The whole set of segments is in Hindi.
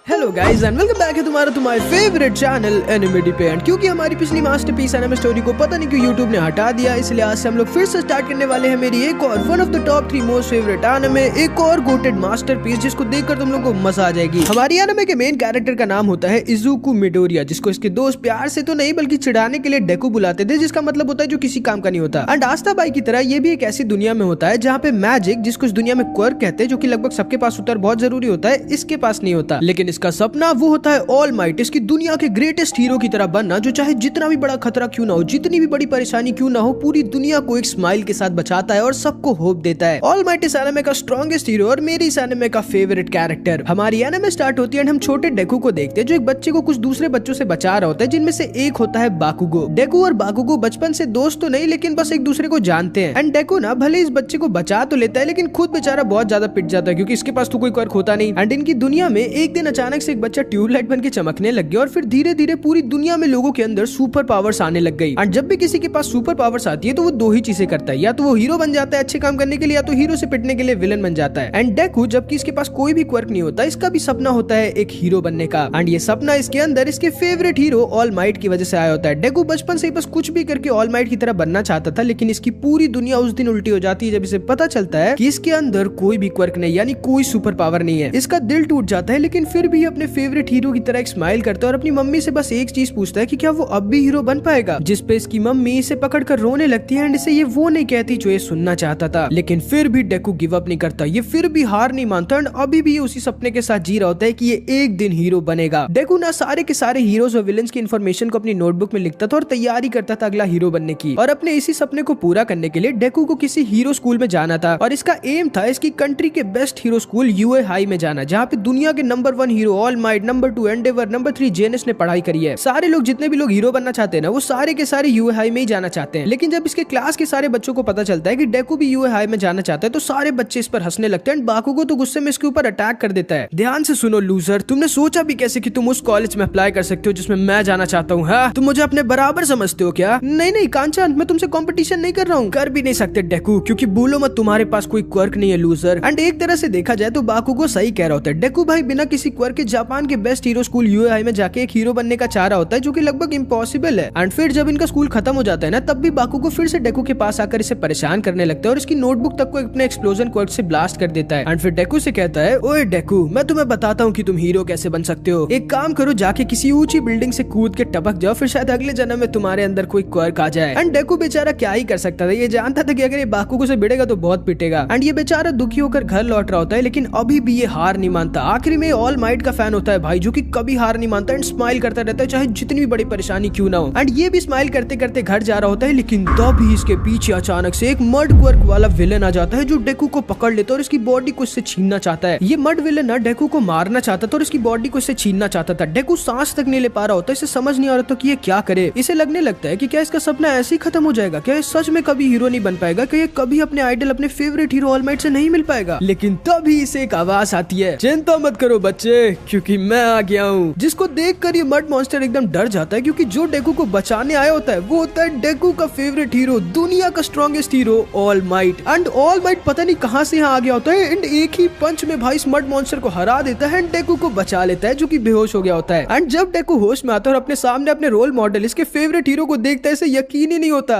Hello guys and welcome back है तुम्हारा फेवरेट चैनल एनिमे डिपेंड। क्योंकि हमारी पिछली मास्टरपीस एनिमे स्टोरी को पता नहीं क्यों यूट्यूब ने हटा दिया, इसलिए आज से हम लोग फिर से स्टार्ट करने वाले हैं मेरी एक और one of the top 3 most favourite anime, एक और गोटेड मास्टरपीस जिसको देखकर तुम लोगों को मजा आ जाएगी। हमारी एनिमे के मेन कैरेक्टर का नाम होता है इजुकु मिडोरिया, जिसको इसके दोस्त प्यार से तो नहीं बल्कि चिढ़ाने के लिए डेकू बुलाते थे, जिसका मतलब होता है जो किसी काम का नहीं होता। एंड आस्था बाई की तरह ये भी एक ऐसी दुनिया में होता है जहाँ पे मैजिक, जिसको इस दुनिया में क्वर्क कहते हैं, जो कि लगभग सबके पास होता है, बहुत जरूरी होता है, इसके पास नहीं होता। लेकिन इसका सपना वो होता है ऑल माइट, इसकी दुनिया के ग्रेटेस्ट हीरो की तरह बनना, जो चाहे जितना भी बड़ा खतरा क्यों ना हो, जितनी भी बड़ी परेशानी क्यों ना हो, पूरी दुनिया को एक स्माइल के साथ बचाता है और सबको होप देता है। ऑल माइट इस एनिमे का स्ट्रॉन्गेस्ट हीरो और मेरी इस एनिमे का फेवरेट कैरेक्टर। हमारी एनिमे स्टार्ट होती है और हम छोटे डेकू को देखते हैं, जो एक बच्चे को कुछ दूसरे बच्चों से बचा रहा होता है, जिनमें से एक होता है बाकुगो। डेकू और बाकुगो बचपन से दोस्त तो नहीं, लेकिन बस एक दूसरे को जानते हैं। एंड डेकू ना भले इस बच्चे को बचा तो लेता है, लेकिन खुद बेचारा बहुत ज्यादा पिट जाता है, क्योंकि इसके पास तो कोई क्वर्क होता नहीं। एंड इनकी दुनिया में एक दिन अचानक से एक बच्चा ट्यूबलाइट बन के चमकने लग गया और फिर धीरे धीरे पूरी दुनिया में लोगों के अंदर सुपर पावर्स आने लग गई। और जब भी किसी के पास सुपर पावर्स आती है तो वो दो ही चीजें करता है, या तो वो हीरो बन जाता है अच्छे काम करने के लिए, या तो हीरो से पिटने के लिए विलन बन जाता है। एंड डेकू, जबकि इसके पास कोई भी क्वर्क नहीं होता, इसका भी सपना होता है एक हीरो बनने का। एंड ये सपना इसके अंदर इसके फेवरेट हीरो ऑल माइट की वजह से आया होता है। डेकू बचपन से ही बस कुछ भी करके ऑल माइट की तरह बनना चाहता था, लेकिन इसकी पूरी दुनिया उस दिन उल्टी हो जाती है जब इसे पता चलता है कि इसके अंदर कोई भी क्वर्क नहीं, यानी कोई सुपर पावर नहीं है। इसका दिल टूट जाता है, लेकिन फिर भी अपने फेवरेट हीरो की तरह एक स्माइल करता है और अपनी मम्मी से बस एक चीज पूछता है कि क्या वो अब भी हीरो बन पाएगा, जिस पे इसकी मम्मी इसे पकड़कर रोने लगती है एंड इसे ये वो नहीं कहती जो ये सुनना चाहता था। लेकिन फिर भी डेकू गिव अप नहीं करता, ये फिर भी हार नहीं मानता एंड अभी भी उसी सपने के साथ जी रहा होता है कि ये एक दिन हीरो बनेगा। डेकू ना सारे के सारे हीरोज और विलेंस की इन्फॉर्मेशन को अपनी नोटबुक में लिखता था और तैयारी करता था अगला हीरो बनने की। और अपने इसी सपने को पूरा करने के लिए डेकू को किसी हीरो स्कूल में जाना था और इसका एम था इसकी कंट्री के best hero school UA high में जाना, जहाँ पे दुनिया के number 1 hero all might, number 2 endeavour, number 3 Jeanist ने पढ़ाई करी है। सारे लोग, जितने भी लोग हीरो बनना चाहते हैं ना, वो सारे के सारे यूए हाई में ही जाना चाहते हैं। लेकिन जब इसके क्लास के सारे बच्चों को पता चलता है कि डेकू भी यूए हाई में जाना चाहता है, तो सारे बच्चे इस पर हंसने लगते हैं। बाकुगो तो गुस्से में इसके ऊपर अटैक कर देता है। ध्यान से सुनो लूजर, तुमने सोचा भी कैसे कि तुम उस कॉलेज में अप्लाई कर सकते हो जिसमें मैं जाना चाहता हूँ? हाँ, तुम मुझे अपने बराबर समझते हो क्या? नहीं नहीं कांचन, मैं तुमसे कंपटीशन नहीं कर रहा हूँ। कर भी नहीं सकते डेकू, क्योंकि बोलो मत तुम्हारे पास कोई क्वर्क नहीं है लूजर। एंड एक तरह से देखा जाए तो बाकुगो सही कह रहा होता है। डेकू भाई बिना किसी क्वर्क के जापान के best hero school UA high में जाके एक हीरो बनने का चाह रहा होता है, जो कि लगभग इम्पॉसिबल है। एंड फिर जब इनका स्कूल खत्म हो जाता है ना, तब भी बाकुगो फिर से डेकू के पास आकर इसे परेशान करने लगता है और इसकी नोटबुक तक को अपने एक्सप्लोजन क्वर्क से ब्लास्ट कर देता है। एंड फिर डेकू से कहता है, ओए डेकू, मैं तुम्हें बताता हूँ कि तुम हीरो कैसे बन सकते हो। एक काम करो, जाके किसी ऊंची बिल्डिंग से कूद के टपक जाओ, फिर शायद अगले जन्म में तुम्हारे अंदर कोई क्वर्क आ जाए। एंड डेकू बेचारा क्या ही कर सकता था, ये जानता था कि अगर ये बाकुगो से भिड़ेगा तो बहुत पिटेगा। एंड ये बेचारा दुखी होकर घर लौट रहा होता है, लेकिन अभी भी ये हार नहीं मानता। आखिरी में ऑल माइट का फैन होता है भाई, जो कि कभी हार नहीं मानता एंड स्माइल करता रहता है, चाहे जितनी भी बड़ी परेशानी क्यों ना हो। एंड ये भी स्माइल करते करते घर जा रहा होता है, लेकिन तभी इसके पीछे अचानक से एक मड क्वर्क वाला विलेन आ जाता है, जो डेकू को पकड़ लेता है और इसकी बॉडी को इससे छीनना चाहता है। ये मड विलेन ना डेकू को मारना चाहता था और इसकी बॉडी को इससे छीनना चाहता था। डेकू सांस तक नहीं ले पा रहा होता, इसे समझ नहीं आ रहा था कि ये क्या करे। इसे लगने लगता है कि क्या इसका सपना ऐसे ही खत्म हो जाएगा, क्या सच में कभी हीरो नहीं बन पाएगा, क्या ये कभी अपने आइडल, अपने favourite hero all might say नहीं मिल पाएगा। लेकिन तभी इसे एक आवाज आती है, चिंता मत करो बच्चे, क्योंकि मैं आ गया हूँ। जिसको देखकर ये मड मॉन्स्टर एकदम डर जाता है, क्योंकि जो डेकू को बचाने आया होता है वो होता है डेकू का फेवरेट हीरो, दुनिया का strongest hero all might. And all might पता नहीं कहां से यहाँ आ गया होता है एंड एक ही पंच में भाई इस मड मॉन्स्टर को हरा देता है एंड डेकू को बचा लेता है, जो कि बेहोश हो गया होता है। एंड जब डेकू होश में आता है और अपने सामने अपने रोल मॉडल, इसके फेवरेट हीरो को देखता है, इसे यकीन ही नहीं होता।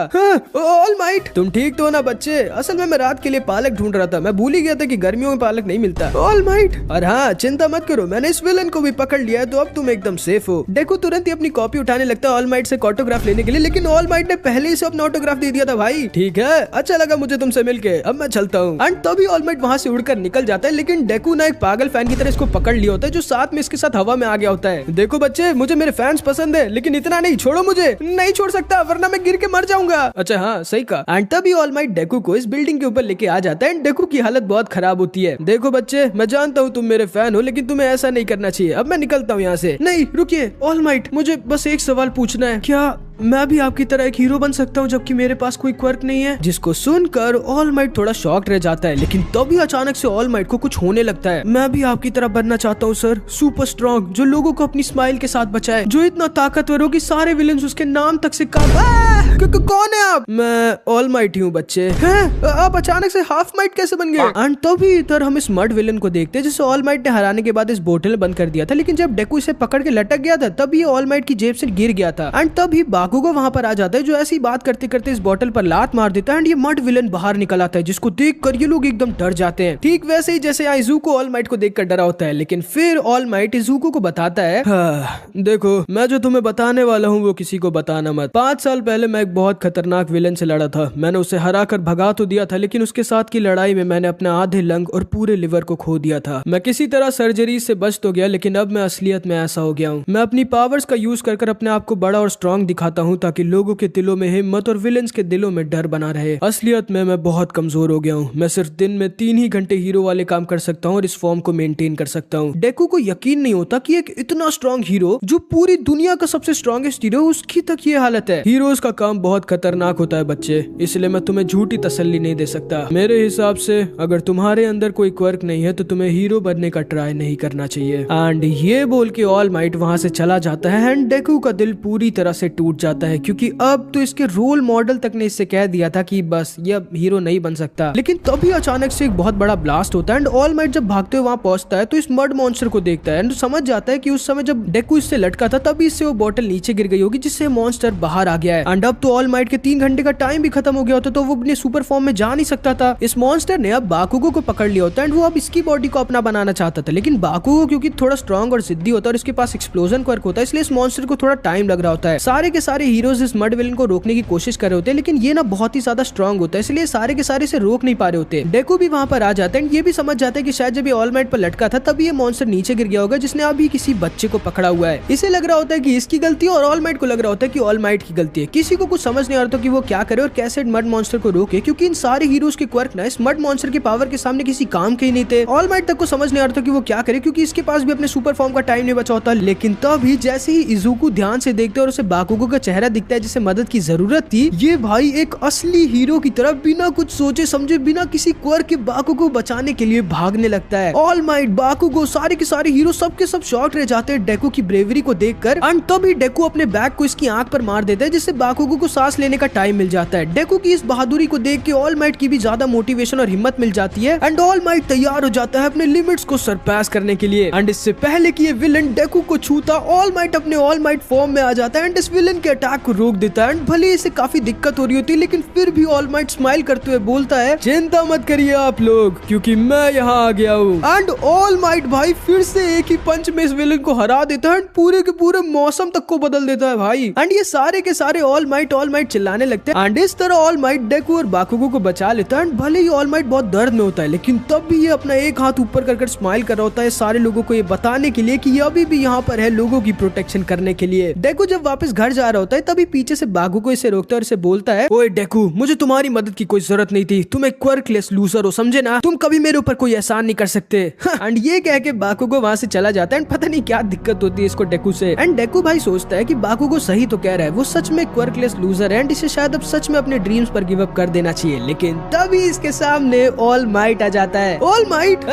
ऑल माइट, तुम ठीक तो हो ना बच्चे? असल में मैं रात के लिए पालक ढूंढ रहा था, मैं भूल ही गया था कि गर्मियों में पालक नहीं मिलता। ऑल माइट, और हाँ चिंता मत करो, मैंने इस विलन को भी पकड़ लिया है, तो अब तुम एकदम सेफ हो। डेकू तुरंत ही अपनी कॉपी उठाने लगता है ऑल माइट से ऑटोग्राफ लेने के लिए, लेकिन ऑल माइट ने पहले ही से अपना ऑटोग्राफ दे दिया था। भाई ठीक है, अच्छा लगा मुझे तुमसे मिलके, अब मैं चलता हूँ। एंड तभी ऑल माइट वहाँ से उड़कर निकल जाता है, लेकिन डेकू ना एक पागल फैन की तरह इसको पकड़ लिया होता है, जो साथ में इसके साथ हवा में आ गया होता है। देखो बच्चे, मुझे मेरे फैंस पसंद है, लेकिन इतना नहीं, छोड़ो मुझे। नहीं छोड़ सकता, वरना मैं गिर के मर जाऊंगा। अच्छा हाँ सही कहा। एंड तभी ऑल माइट डेकू को इस बिल्डिंग के ऊपर लेके आ जाता है एंड डेकू की हालत बहुत खराब होती है। देखो बच्चे, मैं जानता हूँ तुम मेरे फैन हो, लेकिन तुम्हें ऐसा नहीं करना चाहिए। अब मैं निकलता हूँ यहाँ से। नहीं रुकिए ऑल माइट, मुझे बस एक सवाल पूछना है, क्या मैं भी आपकी तरह एक हीरो बन सकता हूँ जबकि मेरे पास कोई क्वर्क नहीं है। जिसको सुनकर ऑल माइट थोड़ा शॉक्ड रह जाता है, लेकिन तभी अचानक से ऑल माइट को कुछ होने लगता है। मैं भी आपकी तरह बनना चाहता हूँ सर, सुपर स्ट्रॉन्ग, जो लोगों को अपनी स्माइल के साथ बचाए, जो इतना ताकतवर हो कि सारे विलेंस उसके नाम तक से कौन है आप? मैं ऑल माइट हूँ बच्चे। हैं? आप अचानक से हाफ माइट कैसे बन गए? एंड तभी इधर हम इस मड विलन को देखते हैं जिसे ऑल माइट ने हराने के बाद इस बोतल में बंद कर दिया था, लेकिन जब डेकू इसे पकड़ के लटक गया था तब ये ऑल माइट की जेब से गिर गया था। एंड तभी बाकुगो वहां पर आ जाता है जो ऐसी बात करते करते इस बोतल पर लात मार देता है एंड ये मड विलन बाहर निकल आता है, जिसको देखकर ये लोग एकदम डर जाते हैं। ठीक वैसे ही जैसे यहाँ इजुको ऑल माइट को देखकर डरा होता है, लेकिन फिर ऑल माइट इजुको को बताता है, देखो मैं जो तुम्हें बताने वाला हूँ वो किसी को बताना मत। 5 साल पहले मैं एक बहुत खतरनाक विलन से लड़ा था। मैंने उसे हरा कर भगा तो दिया था, लेकिन उसके साथ की लड़ाई में मैंने अपने आधे लंग और पूरे लिवर को खो दिया था। मैं किसी तरह सर्जरी से बच तो गया, लेकिन अब मैं असलियत में ऐसा हो गया हूँ। मैं अपनी पावर्स का यूज कर अपने आप को बड़ा और स्ट्रांग दिखाता हूँ ताकि लोगों के दिलों में हिम्मत और विलेंस के दिलों में डर बना रहे। असलियत में मैं बहुत कमजोर हो गया हूँ। मैं सिर्फ दिन में 3 ही घंटे हीरो वाले काम कर सकता हूँ और इस फॉर्म को मेंटेन कर सकता हूँ। डेकू को यकीन नहीं होता कि एक इतना स्ट्रांग हीरो जो पूरी दुनिया का सबसे स्ट्रांगेस्ट हीरो, उसकी तक ये हालत है। हीरोज का काम बहुत खतरनाक होता है बच्चे, इसलिए मैं तुम्हें झूठी तसल्ली नहीं दे सकता। मेरे हिसाब से अगर तुम्हारे अंदर कोई क्वर्क नहीं है तो तुम्हें हीरो बनने का ट्राई नहीं करना चाहिए। एंड ये बोल के ऑल माइट वहां से चला जाता है एंड डेकू का दिल पूरी तरह से टूट जाता है, क्योंकि अब तो इसके रोल मॉडल तक ने इससे कह दिया था कि बस ये हीरो नहीं बन सकता। लेकिन तभी अचानक से एक बहुत बड़ा ब्लास्ट होता है एंड ऑल माइट जब भागते हुए वहां पहुंचता है तो इस मड मॉन्स्टर को देखता है एंड समझ जाता है कि उस समय जब डेकू इससे लटका था तभी इससे वो बोतल नीचे गिर गई होगी, जिससे मॉन्स्टर बाहर आ गया है। एंड अब तो ऑल माइट के 3 घंटे का टाइम भी खत्म हो गया होता, तो वो अपने सुपर फॉर्म में जा नहीं सकता था। इस मॉन्स्टर ने अब बाकुगो को पकड़ लिया होता है एंड वो अब इसकी बॉडी को अपना बनाना चाहता था, लेकिन बाकुगो क्योंकि थोड़ा स्ट्रांग और जिद्दी होता है और इसके पास एक्सप्लोजन क्वर्क होता है, इसलिए इस मॉन्स्टर को थोड़ा टाइम लग रहा होता है। सारे के सारे हीरोज इस मड विलन को रोकने की कोशिश कर रहे होते हैं, लेकिन ये ना बहुत ही ज्यादा स्ट्रांग होता है, इसलिए सारे के सारे इसे रोक नहीं पा रहे होते। डेकू भी वहां पर आ जाता है, ये भी समझ जाता है कि शायद जब ये ऑल माइट पर लटका था तभी ये मॉन्स्टर नीचे गिर गया होगा, जिसने अभी किसी बच्चे को पकड़ा हुआ है। इसे लग रहा होता है कि इसकी गलती है और ऑल माइट को लग रहा होता है कि ऑल माइट की गलती है। किसी को कुछ समझ नहीं आ रहा था कि वो क्या करे और कैसे मड मॉन्स्टर को रोके, क्योंकि इन सारे हीरोज के क्वर्क ना इस मड मॉन्स्टर के पावर के सामने किसी काम के ही नहीं थे। ऑल माइट तक को समझ नहीं आ रहा था कि वो क्या करे, क्योंकि इसके पास भी अपने सुपर फॉर्म का टाइम नहीं बचा होता। लेकिन तभी जैसे ही इजुको ध्यान से देखते और उसे बाकुगो का चेहरा दिखता है जिसे मदद की जरूरत थी, ये भाई एक असली हीरो की तरह बिना कुछ सोचे समझे, बिना किसी क्वर्क के बाकुगो बचाने के लिए भागने लगता है। ऑल माइट, बाकुगो, सारे के सारे हीरो सबके सब शॉक रह जाते हैं डेकू की ब्रेवरी को देखकर। एंड तभी डेकू अपने बैग को इसकी आंख पर मार देता है, जिससे बाकुगो को सांस लेने का टाइम मिल जाता है। डेकू की इस बहादुरी को देख के ऑल माइट की भी ज्यादा मोटिवेशन और हिम्मत मिल जाती है एंड ऑल माइट तैयार हो जाता है अपने लिमिट्स को सरपास करने के लिए। एंड इससे पहले कि ये विलन डेकू को छूता, ऑल माइट अपने ऑल माइट फॉर्म में आ जाता है एंड इस विलन के अटैक को रोक देता है। एंड भले इसे काफी दिक्कत हो रही होती है, लेकिन फिर भी ऑल माइट स्माइल करते हुए बोलता है, चिंता मत करिए आप लोग, क्योंकि मैं यहाँ आ गया हूँ। एंड ऑल माइट भाई फिर से एक ही पंच में इस विलन को हरा देता है, पूरे के पूरे मौसम तक को बदल देता है भाई। एंड ये सारे के सारे ऑल माइट चिल्लाने लगते हैं एंड इस तरह ऑल माइट डेकू और बाकुगो को बचा लेता है। भले ही ऑल माइट बहुत दर्द में होता है, लेकिन तब भी ये अपना एक हाथ ऊपर कर स्माइल कर रहा होता है सारे लोगों को ये बताने के लिए कि ये अभी भी यहाँ पर है लोगों की प्रोटेक्शन करने के लिए। डेकू जब वापस घर जा रहा होता है तभी पीछे से बाकुगो इसे रोकता है और इसे बोलता है, ओए डेकू, मुझे तुम्हारी मदद की कोई जरूरत नहीं थी, तुम एक क्वर्कलेस लूजर हो, समझे ना, तुम कभी मेरे ऊपर कोई एहसान नहीं कर सकते। एंड ये कह के बाकुगो वहां से चला जाता है एंड पता नहीं क्या दिक्कत होती है इसको डेकू से। एंड डेकू भाई सोचता है कि बाकुगो सही तो कह रहा है, वो सच में क्वर्कलेस लूजर है एंड इसे शायद अब सच में अपने ड्रीम्स पर गिव अप कर देना चाहिए। लेकिन तभी इसके सामने ऑल माइट आ जाता है। ऑल माइट,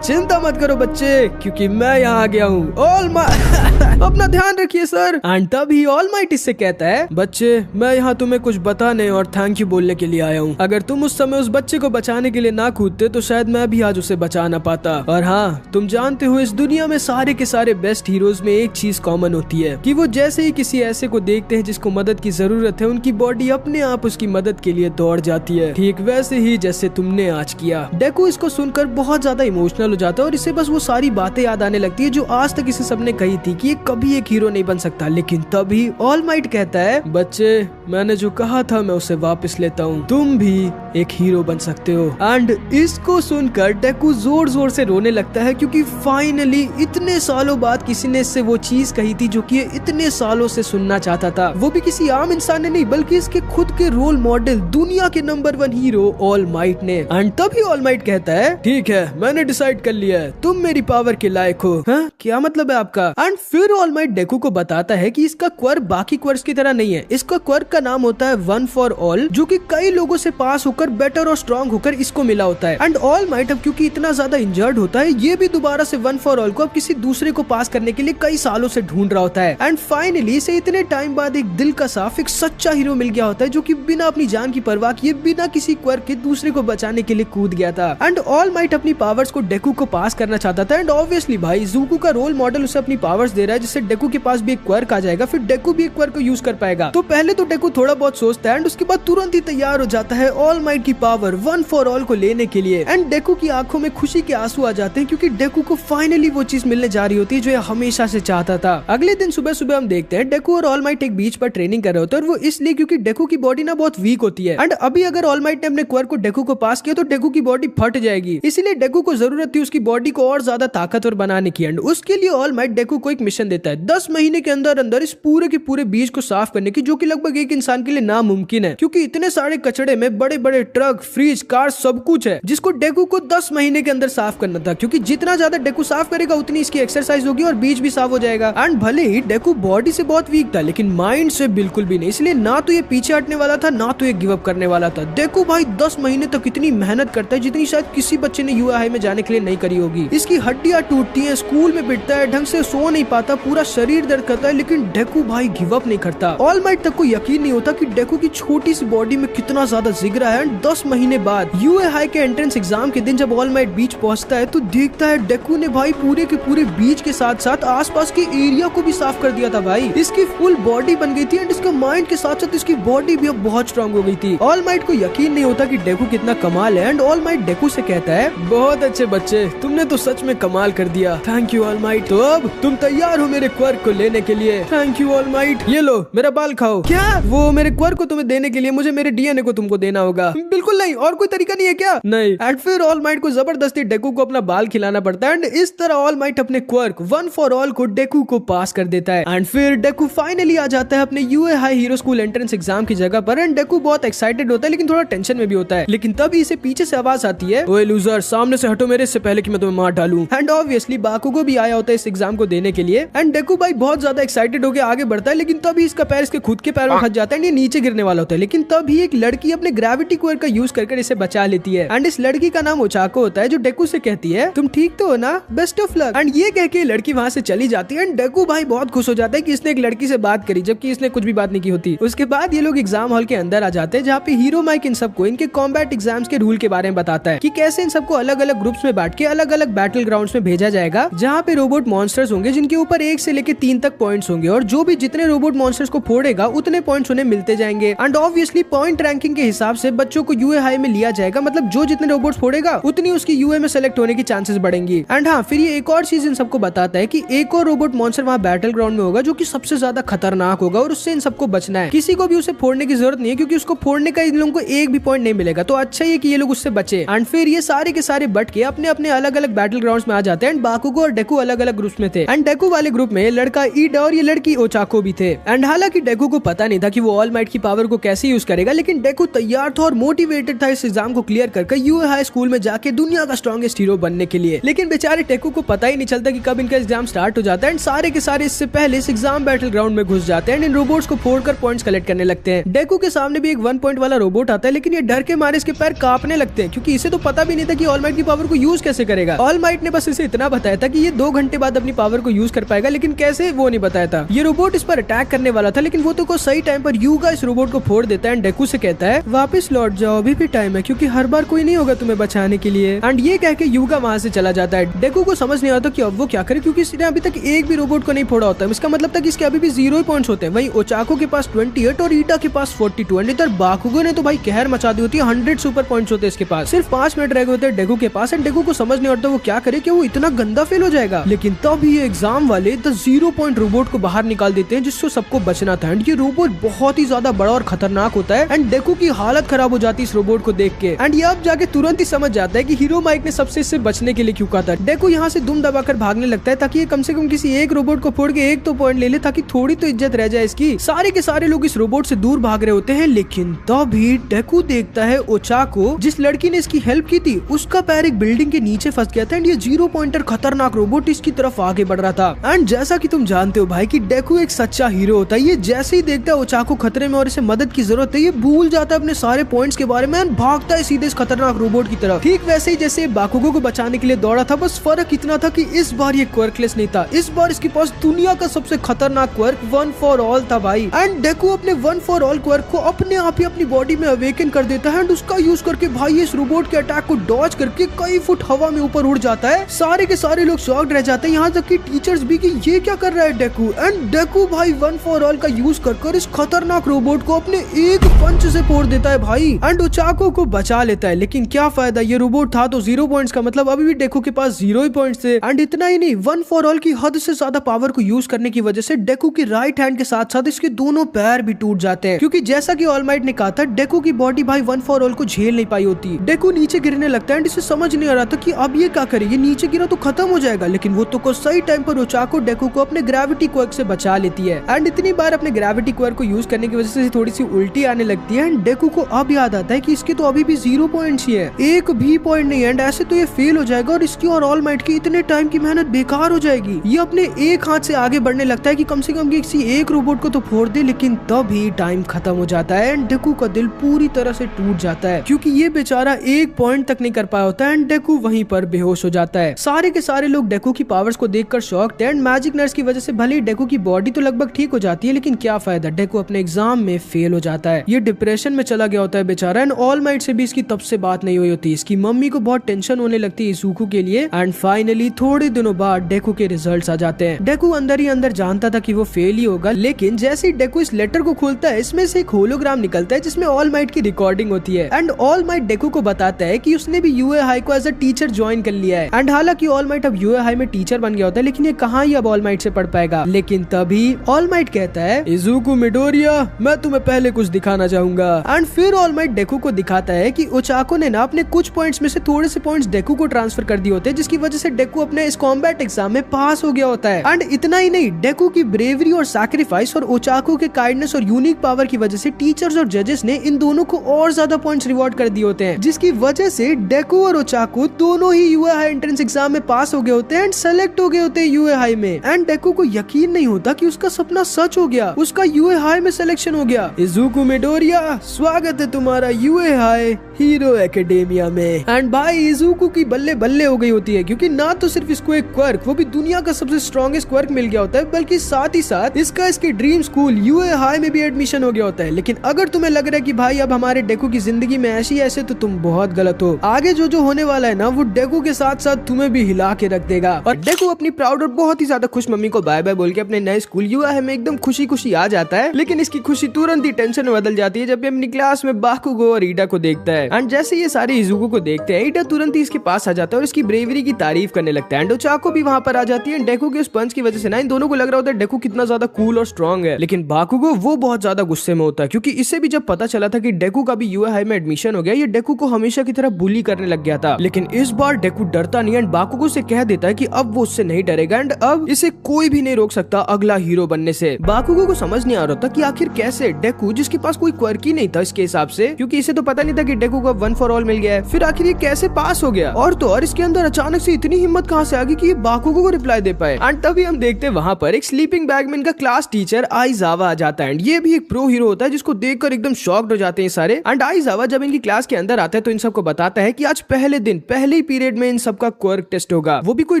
चिंता मत करो बच्चे, क्योंकि मैं यहाँ आ गया हूँ। ऑल माइट अपना ध्यान रखिए सर। एंड तभी ऑल माइट इससे कहता है, बच्चे मैं यहाँ तुम्हें कुछ बताने और थैंक यू बोलने के लिए आया हूँ। अगर तुम उस समय उस बच्चे को बचाने के लिए ना कूदते तो शायद मैं भी आज उसे बचा ना पाता। और हाँ, तुम जानते हो इस दुनिया में सारे के सारे बेस्ट हीरोज में एक चीज कॉमन होती है कि वो जैसे ही किसी ऐसे को देखते हैं जिसको मदद की जरूरत है, उनकी बॉडी अपने आप उसकी मदद के लिए दौड़ जाती है, ठीक वैसे ही जैसे तुमने आज किया। डेकू इसको सुनकर बहुत ज्यादा इमोशनल हो जाता है और इसे बस वो सारी बातें याद आने लगती है जो आज तक इसे सबने कही थी कि ये कभी एक हीरो नहीं बन सकता। लेकिन तभी ऑल माइट कहता है, बच्चे मैंने जो कहा था मैं उसे वापस लेता हूँ, तुम भी एक हीरो बन सकते हो। एंड इसको सुनकर डेकू जोर जोर से रोने लगता है, क्योंकि फाइनली इतने सालों बाद किसी ने इससे वो चीज कही थी जो कि इतने सालों से सुनना चाहता था, वो भी किसी आम इंसान ने नहीं बल्कि इसके खुद के रोल मॉडल, दुनिया के नंबर 1 हीरो ऑल माइट ने। एंड तभी ऑल माइट कहता है, ठीक है मैंने डिसाइड कर लिया है, तुम मेरी पावर के लायक हो। हाँ, क्या मतलब है आपका? एंड फिर ऑल माइट डेकू को बताता है कि इस इसका क्वर्क बाकी क्वर्क्स की तरह नहीं है। इसका क्वर्क का नाम होता है वन फॉर ऑल, जो कि कई लोगों से पास होकर बेटर और स्ट्रॉन्ग होकर इसको मिला होता है। एंड ऑल माइट अब क्योंकि इतना ज्यादा इंजर्ड होता है, ये भी दोबारा से वन फॉर ऑल को अब किसी दूसरे को पास करने के लिए कई सालों से ढूंढ रहा होता है। एंड फाइनली इसे इतने टाइम बाद एक दिल का साफ, एक सच्चा हीरो मिल गया होता है, जो कि बिना अपनी जान की परवाह किए, बिना किसी क्वर्क के दूसरे को बचाने के लिए कूद गया था। एंड ऑल माइट अपनी पावर्स को डेकू को पास करना चाहता था। एंड ऑब्वियसली भाई ज़ूको का रोल मॉडल उसे अपनी पावर्स दे रहा है, जिससे डेकू के पास भी एक क्वर्क आ जाएगा, फिर डेकू भी एक क्वर्क को यूज कर पाएगा। तो पहले तो डेकू थोड़ा बहुत सोचता है एंड उसके बाद तुरंत ही तैयार हो जाता है ऑल माइट की पावर वन फॉर ऑल को लेने के लिए। एंड डेकू की आंखों में खुशी के आंसू आ जाते हैं, क्योंकि डेकू को फाइनली वो चीज मिलने जा रही होती है जो ये हमेशा से चाहता था। अगले दिन सुबह सुबह हम देखते हैं डेकू और ऑल माइट एक बीच पर ट्रेनिंग कर रहे होते हैं, और वो इसलिए क्योंकि डेकू की बॉडी ना बहुत वीक होती है। एंड अभी अगर ऑल माइट ने अपने क्वर्क को डेकू को पास किया तो डेकू की बॉडी फट जाएगी, इसीलिए डेकू को जरूरत थी उसकी बॉडी को और ज्यादा ताकतवर बनाने की। एंड उसके लिए ऑल माइट डेकू को एक मिशन देता है 10 महीने के अंदर अंदर इस पूरे के पूरे बीच को साफ करने की, जो कि लगभग एक इंसान के लिए नामुमकिन है, क्योंकि इतने सारे कचड़े में बड़े बड़े ट्रक, फ्रिज, कार सब कुछ है, जिसको डेकू को 10 महीने के अंदर साफ करना था। क्योंकि जितना ज्यादा डेकू साफ करेगा उतनी इसकी एक्सरसाइज होगी और बीच भी साफ हो जाएगा। एंड भले ही डेकू बॉडी से बहुत वीक था, लेकिन माइंड से बिल्कुल भी नहीं, इसलिए ना तो ये पीछे हटने वाला था, ना तो ये गिव अप करने वाला था। डेकू भाई 10 महीने तक इतनी मेहनत करता है जितनी शायद किसी बच्चे ने यूए हाई में जाने के लिए नहीं करी होगी। इसकी हड्डियां टूटती हैं, स्कूल में पिटता है, ढंग से सो नहीं पाता, पूरा शरीर दर्द करता है, लेकिन डेकू भाई गिव अप नहीं करता। ऑल माइट तक को यकीन नहीं होता कि डेकू की छोटी सी बॉडी में कितना ज्यादा जिगरा है। 10 महीने बाद यूए हाई के एंट्रेंस एग्जाम के दिन जब ऑल माइट बीच पहुंचता है तो देखता है डेकू ने भाई पूरे के पूरे बीच के साथ साथ आसपास के एरिया को भी साफ कर दिया था। भाई इसकी फुल बॉडी बन गई थी एंड इसका माइंड के साथ साथ इसकी बॉडी भी अब बहुत स्ट्रांग हो गई थी। ऑल माइट को यकीन नहीं होता कि डेकू कितना कमाल है। एंड ऑल माइट डेकू से कहता है, बहुत अच्छे बच्चे, तुमने तो सच में कमाल कर दिया। Thank you all might. तो अब तुम तैयार हो मेरे क्वर्क को लेने के लिए? Thank you all might. ये लो मेरा बाल खाओ। क्या? वो मेरे क्वर्क को तुम्हें देने के लिए मुझे मेरे डीएनए को तुमको देना होगा? बिल्कुल नहीं, और कोई तरीका नहीं है क्या? नहीं। एंड फिर ऑल माइट को जबरदस्ती डेकू को अपना बाल खिलाना पड़ता है। एंड इस तरह ऑल माइट अपने क्वर्क वन फॉर ऑल को डेकू को पास कर देता है। एंड फिर डेकू फाइनली आ जाता है अपने UA high hero school entrance exam की जगह पर। एंड डेकू बहुत एक्साइटेड होता है, लेकिन थोड़ा टेंशन में भी होता है। लेकिन तभी इसे पीछे से आवाज आती है, ओए लूजर, सामने से हटो मेरे, इससे पहले कि मैं तुम्हें मार डालूं। एंड ऑब्वियसली बाकुगो भी आया होता है इस एग्जाम को देने के लिए। एंड डेकू भाई बहुत ज्यादा एक्साइटेड होकर आगे बढ़ता है, लेकिन तभी इसका पैर इसके खुद के पैर में फंस जाता है एंड ये नीचे गिरने वाला होता है। लेकिन तभी एक लड़की अपने ग्रेविटी क्वर्क का यूज करके इसे बचा लेती है। एंड इस लड़की का नाम ओचाको होता है, जो डेकू से कहती है, तुम ठीक तो हो ना, बेस्ट ऑफ लक। एंड ये कह के लड़की वहां से चली जाती है। एंड डेकू भाई बहुत खुश हो जाता है कि इसने एक लड़की से बात करी, जबकि इसने कुछ भी बात नहीं की होती। उसके बाद ये लोग एग्जाम हॉल के अंदर आ जाते हैं, जहाँ पे हीरो माइक इन सबको इनके कॉम्बैट एग्जाम्स के रूल के बारे में बताता है कि कैसे इन सबको अलग अलग ग्रुप्स में बांट के अलग अलग बैटल ग्राउंड्स में भेजा जाएगा, जहाँ पे रोबोट मॉन्स्टर्स होंगे जिनके ऊपर 1 से लेकर 3 तक पॉइंट्स होंगे, और जो भी जितने रोबोट मॉन्स्टर्स को फोड़ेगा उतने पॉइंट्स उन्हें मिलते जाएंगे। एंड ऑब्वियसली पॉइंट रैंकिंग के हिसाब से बच्चों को यूए हाई में लिया जाएगा, मतलब जो जितने रोबोट्स फोड़ेगा उतनी उसकी यूए में सेलेक्ट होने की चांसेस बढ़ेंगी। एंड हाँ, फिर ये एक और चीज इन सबको बताता है कि एक और रोबोट मॉन्स्टर वहाँ बैटल ग्राउंड में होगा, जो कि सबसे ज्यादा खतरनाक होगा, और उससे इन सबको बचना है। किसी को भी उसे फोड़ने की जरूरत नहीं है, क्योंकि उसको फोड़ने का इन लोगों को एक भी पॉइंट नहीं मिलेगा। तो अच्छा है कि ये लोग उससे बचे। एंड फिर ये सारे के सारे बट के अपने अपने अलग अलग बैटल ग्राउंड्स में आ जाते हैं। एंड बाकुगो और डेकू अलग अलग ग्रुप्स में थे। एंड डेकू वाले ग्रुप में लड़का ईडा और ये लड़की ओचाको भी थे। एंड हालांकि डेकू को पता नहीं था कि वो ऑल माइट की पावर को कैसे यूज करेगा, लेकिन डेकू तैयार था और मोटिवेटेड था इस एग्जाम को क्लियर करके यूए हाई स्कूल में जाके दुनिया का स्ट्रॉन्गेस्ट हीरो बनने के लिए। लेकिन बेचारे डेकू को पता ही नहीं चलता कि कब इनका एग्जाम स्टार्ट हो जाता है। एंड सारे के सारे इससे पहले इस एग्जाम बैटल ग्राउंड में घुस जाते हैं एंड इन रोबोट्स को फोड़कर पॉइंट्स कलेक्ट करने लगते हैं। डेकू के सामने भी एक 1 पॉइंट वाला रोबोट आता है, लेकिन ये डर के मारे इसके पैर कांपने लगते हैं, क्योंकि इसे तो पता भी नहीं था कि ऑल माइट की पावर को यूज कैसे करेगा। ऑल माइट ने बस इसे इतना बताया था कि ये 2 घंटे बाद अपनी पावर को यूज कर पाएगा, लेकिन कैसे वो नहीं बताया था। ये रोबोट इस पर अटैक करने वाला था, लेकिन वो तो को सही टाइम पर यूगा इस रोबोट को फोड़ देता है। एंड डेकू से कहता है, वापस लौट जाओ, अभी भी टाइम है, क्योंकि हर बार कोई नहीं होगा तुम्हें बचाने के लिए। एंड ये कह के यूगा वहां से चला जाता है। डेकू को समझ नहीं आता कि अब वो क्या करे, क्योंकि इसने अभी तक एक भी रोबोट को नहीं फोड़ा होता है। इसका मतलब था कि इसके अभी भी 0 पॉइंट्स होते हैं। वहीं ओचाको के पास 28 और ईटा के पास 42। एंड इधर बाकुगो ने तो भाई कहर मचा दी होती है, 100 सुपर पॉइंट्स होते हैं इसके पास। सिर्फ 5 मिनट रह गए होते हैं डेकू के पास। एंड डेकू को समझ नहीं आता वो क्या करे कि वो इतना गंदा फेल हो जाएगा। लेकिन तब ये एग्जाम वाले द 0 पॉइंट रोबोट को बाहर निकाल देते हैं, जिससे सबको बचना था। एंड ये रोबोट बहुत ही ज्यादा बड़ा और खतरनाक होता है। एंड डेकू की हालत खराब हो जाती है इस रोबोट को देख के। एंड ये अब जाके तुरंत ही समझ जाता है कि हीरो माइक ने सबसे इससे बचने के लिए क्यों कहा था। डेकू यहाँ से दुम दबाकर भागने लगता है, ताकि ये कम से कम किसी एक रोबोट को फोड़ के एक तो पॉइंट ले ले, ताकि थोड़ी तो इज्जत रह जाए इसकी। सारे के सारे लोग इस रोबोट से दूर भाग रहे होते हैं, लेकिन तभी डेकू देखता है ओचाको, जिस लड़की ने इसकी हेल्प की थी, उसका पैर एक बिल्डिंग के नीचे फंस गया था। एंड ये 0 पॉइंटर खतरनाक रोबोट इसकी तरफ आगे बढ़ रहा था। एंड जैसा कि तुम जानते हो भाई कि डेकू एक सच्चा हीरो होता है। ये जैसे ही देखता है ओचाको खतरे में और इसे मदद की जरूरत है, ये भूल जाता है अपने सारे पॉइंट्स के बारे में, भागता है सीधे इस खतरनाक रोबोट की तरफ। ठीक वैसे ही जैसे बाकुगो को बचाने के लिए दौड़ा था, बस फर्क इतना था कि इस बार ये क्वर्कलेस नहीं था, इस बार इसके पास दुनिया का सबसे खतरनाक क्वर्क वन फॉर ऑल था भाई। एंड डेकू अपने वन फॉर ऑल क्वर्क को अपने आप ही अपनी बॉडी में अवेकन कर देता है एंड उसका यूज करके भाई इस रोबोट के अटैक को डॉज करके कई फुट हवा में ऊपर उड़ जाता है। सारे के सारे लोग शॉक्ड रह जाते हैं, यहाँ तक कि टीचर्स भी कि ये क्या कर रहा है डेकू। एंड डेकू भाई वन फॉर ऑल का यूज कर इस खतरनाक रोबोट को अपने एक पंच से फोड़ देता है भाई एंड ओचाको को बचा लेता है। लेकिन क्या फायदा, ये रोबोट था तो 0 पॉइंट्स का, मतलब अभी भी डेकू के पास 0 ही पॉइंट्स थे। एंड इतना ही नहीं, वन फॉर ऑल की हद से ज्यादा पावर को यूज करने की वजह से डेकू की राइट हैंड के साथ साथ इसके दोनों पैर भी टूट जाते हैं, क्योंकि जैसा कि ऑल माइट ने कहा था डेकू की बॉडी भाई वन फॉर ऑल को झेल नहीं पाई होती। डेकू नीचे गिरने लगता है एंड इसे समझ नहीं आ रहा था कि अब ये क्या करे, ये नीचे गिरा तो खत्म हो जाएगा। लेकिन वो तो सही टाइम पर ओचाको डेकू को अपने ग्रेविटी क्वर्क से बचा लेती है एंड इतनी बार अपने ग्रेविटी क्वर्क को यूज करने की वजह से थोड़ी सी उल्टी आने लगती है एंड डेकू को अब याद आता है कि इसके तो अभी भी 0 पॉइंट्स ही है, एक भी पॉइंट नहीं है एंड ऐसे तो ये फेल हो जाएगा और इसकी और ऑल माइट की इतने टाइम की मेहनत बेकार हो जाएगी। ये अपने एक हाथ से आगे बढ़ने लगता है कि कम से कम किसी एक रोबोट को तो फोड़ दे, लेकिन तभी टाइम खत्म हो जाता है एंड डेकू का दिल पूरी तरह से टूट जाता है, क्योंकि ये बेचारा एक पॉइंट तक नहीं कर पाया होता है एंड डेकू वहीं पर बेहोश हो जाता है। सारे के सारे लोग डेकू की पावर्स को देखकर शॉक्ड थे एंड मैजिक नर्स की वजह से भले ही डेकू की बॉडी तो लगभग ठीक हो जाती है, लेकिन क्या फायदा, डेकू अपने एग्जाम में फेल हो जाता है। ये डिप्रेशन में चला गया होता है बेचारा एंड ऑल माइट से भी इसकी तब से बात नहीं हुई होती। इसकी मम्मी को बहुत टेंशन होने लगती है इज़ुको के लिए एंड फाइनली थोड़े दिनों बाद डेकू के रिजल्ट्स आ जाते हैं। डेकू अंदर ही अंदर जानता था कि वो फेल ही होगा, लेकिन जैसे ही डेकू इस लेटर को खोलता है, इसमें से एक होलोग्राम निकलता है जिसमें ऑल माइट की रिकॉर्डिंग होती है एंड ऑल माइट डेकू को बताता है कि उसने भी यूए हाई को एज अ टीचर ज्वाइन कर लिया है। एंड हालांकि ऑल माइट अब यूए हाई में टीचर बन गया होता है, लेकिन ये कहाँ ही अब ऑल माइट से पढ़ पाएगा। लेकिन तभी ऑल माइट कहता है, इज़ुको मिडोरिया, मैं तुम्हें पहले कुछ दिखाना चाहूंगा। एंड फिर ऑल माइट डेकू को दिखाता है कि ओचाको ने ना अपने कुछ पॉइंट्स में से थोड़े से पॉइंट्स डेकू को ट्रांसफर कर दिए होते हैं, जिसकी वजह से डेकू अपने इस कॉम्बैट एग्जाम में पास हो गया होता है। एंड इतना ही नहीं, डेकू की ब्रेवरी और सैक्रिफाइस और ओचाको के काइंडनेस और यूनिक पावर की वजह से टीचर्स और जजेस ने इन दोनों को और ज्यादा पॉइंट्स रिवॉर्ड कर दिए होते हैं, जिसकी वजह से डेकू और ओचाको दोनों ही यूए हाई एंट्रेंस एग्जाम में पास हो गए होते हैं एंड सेलेक्ट हो गए होते हैं यूए हाई में। एंड डेकू को यकीन नहीं होता कि उसका सपना सच हो गया, उसका यूए हाई में सिलेक्शन हो गया। इज़ुको मिडोरिया, स्वागत है तुम्हारा यूए हाई हीरो एकेडेमिया में। एंड भाई इज़ुको की बल्ले बल्ले हो गई होती है, क्योंकि ना तो सिर्फ इसको एक क्वर्क, वो भी दुनिया का सबसे स्ट्रॉन्गेस्ट क्वर्क मिल गया होता है, बल्कि साथ ही साथ इसका इसके ड्रीम स्कूल यूए हाई में भी एडमिशन हो गया होता है। लेकिन अगर तुम्हें लग रहा है कि भाई अब हमारे डेकू की जिंदगी में ऐसी ऐसे, तो तुम बहुत गलत हो। आगे जो होने वाला है ना, वो डेकू के साथ साथ तुम्हें भी हिला के रख देगा। और डेकू अपनी प्राउड और बहुत ही ज्यादा खुश मम्मी को बाय बाय बोल के अपने नए स्कूल यूए हाई में एकदम खुशी खुशी आ जाता है। लेकिन इसकी खुशी तुरंत ही टेंशन में बदल जाती है जब भी अपनी क्लास में बाकुगो और ईडा को देखता है। एंड जैसे ये सारे इज़ुको को देखते हैं, ईडा तुरंत ही इसके पास आ जाता है और इसकी ब्रेवरी की तारीफ करने लगता है। एंड ओचाको भी वहाँ पर आ जाती है। डेकू के उस पंच की वजह से ना इन दोनों को लग रहा होता है डेकू कितना ज्यादा कूल और स्ट्रॉन्ग है, लेकिन बाकुगो वो बहुत ज्यादा गुस्से में होता है, क्योंकि इससे भी जब पता चला था कि डेकू का भी यूए हाई में एडमिशन हो गया, ये डेकू को हमेशा की तरह बुली करने लग गया था। लेकिन इस बार डेकू डरता नहीं एंड बाकुगो से कह देता है कि अब वो उससे नहीं डरेगा एंड अब इसे कोई भी नहीं रोक सकता अगला हीरो बनने से। बाकुगो को समझ नहीं आ रहा था कि आखिर कैसे डेकू, जिसके पास कोई क्वर्क ही नहीं था इसके हिसाब से, क्योंकि इसे तो पता नहीं था कि डेकू को वन फॉर ऑल मिल गया है, फिर आखिर ये कैसे पास हो गया। और तो और इसके अंदर अचानक से इतनी हिम्मत कहाँ से आ गई कि ये बाकुगो को रिप्लाई दे पाए। एंड तभी हम देखते हैं वहाँ पर एक स्लीपिंग बैग में इनका क्लास टीचर आइजावा आ जाता है एंड ये भी एक प्रो हीरो होता है, जिसको देखकर एकदम शॉक्ड हो जाते हैं सारे। एंड आइजावा जब इनकी क्लास के अंदर आता है तो इन सबको बताता है कि आज पहले दिन पहले ही पीरियड में इन सबका क्वर्क टेस्ट होगा, वो भी कोई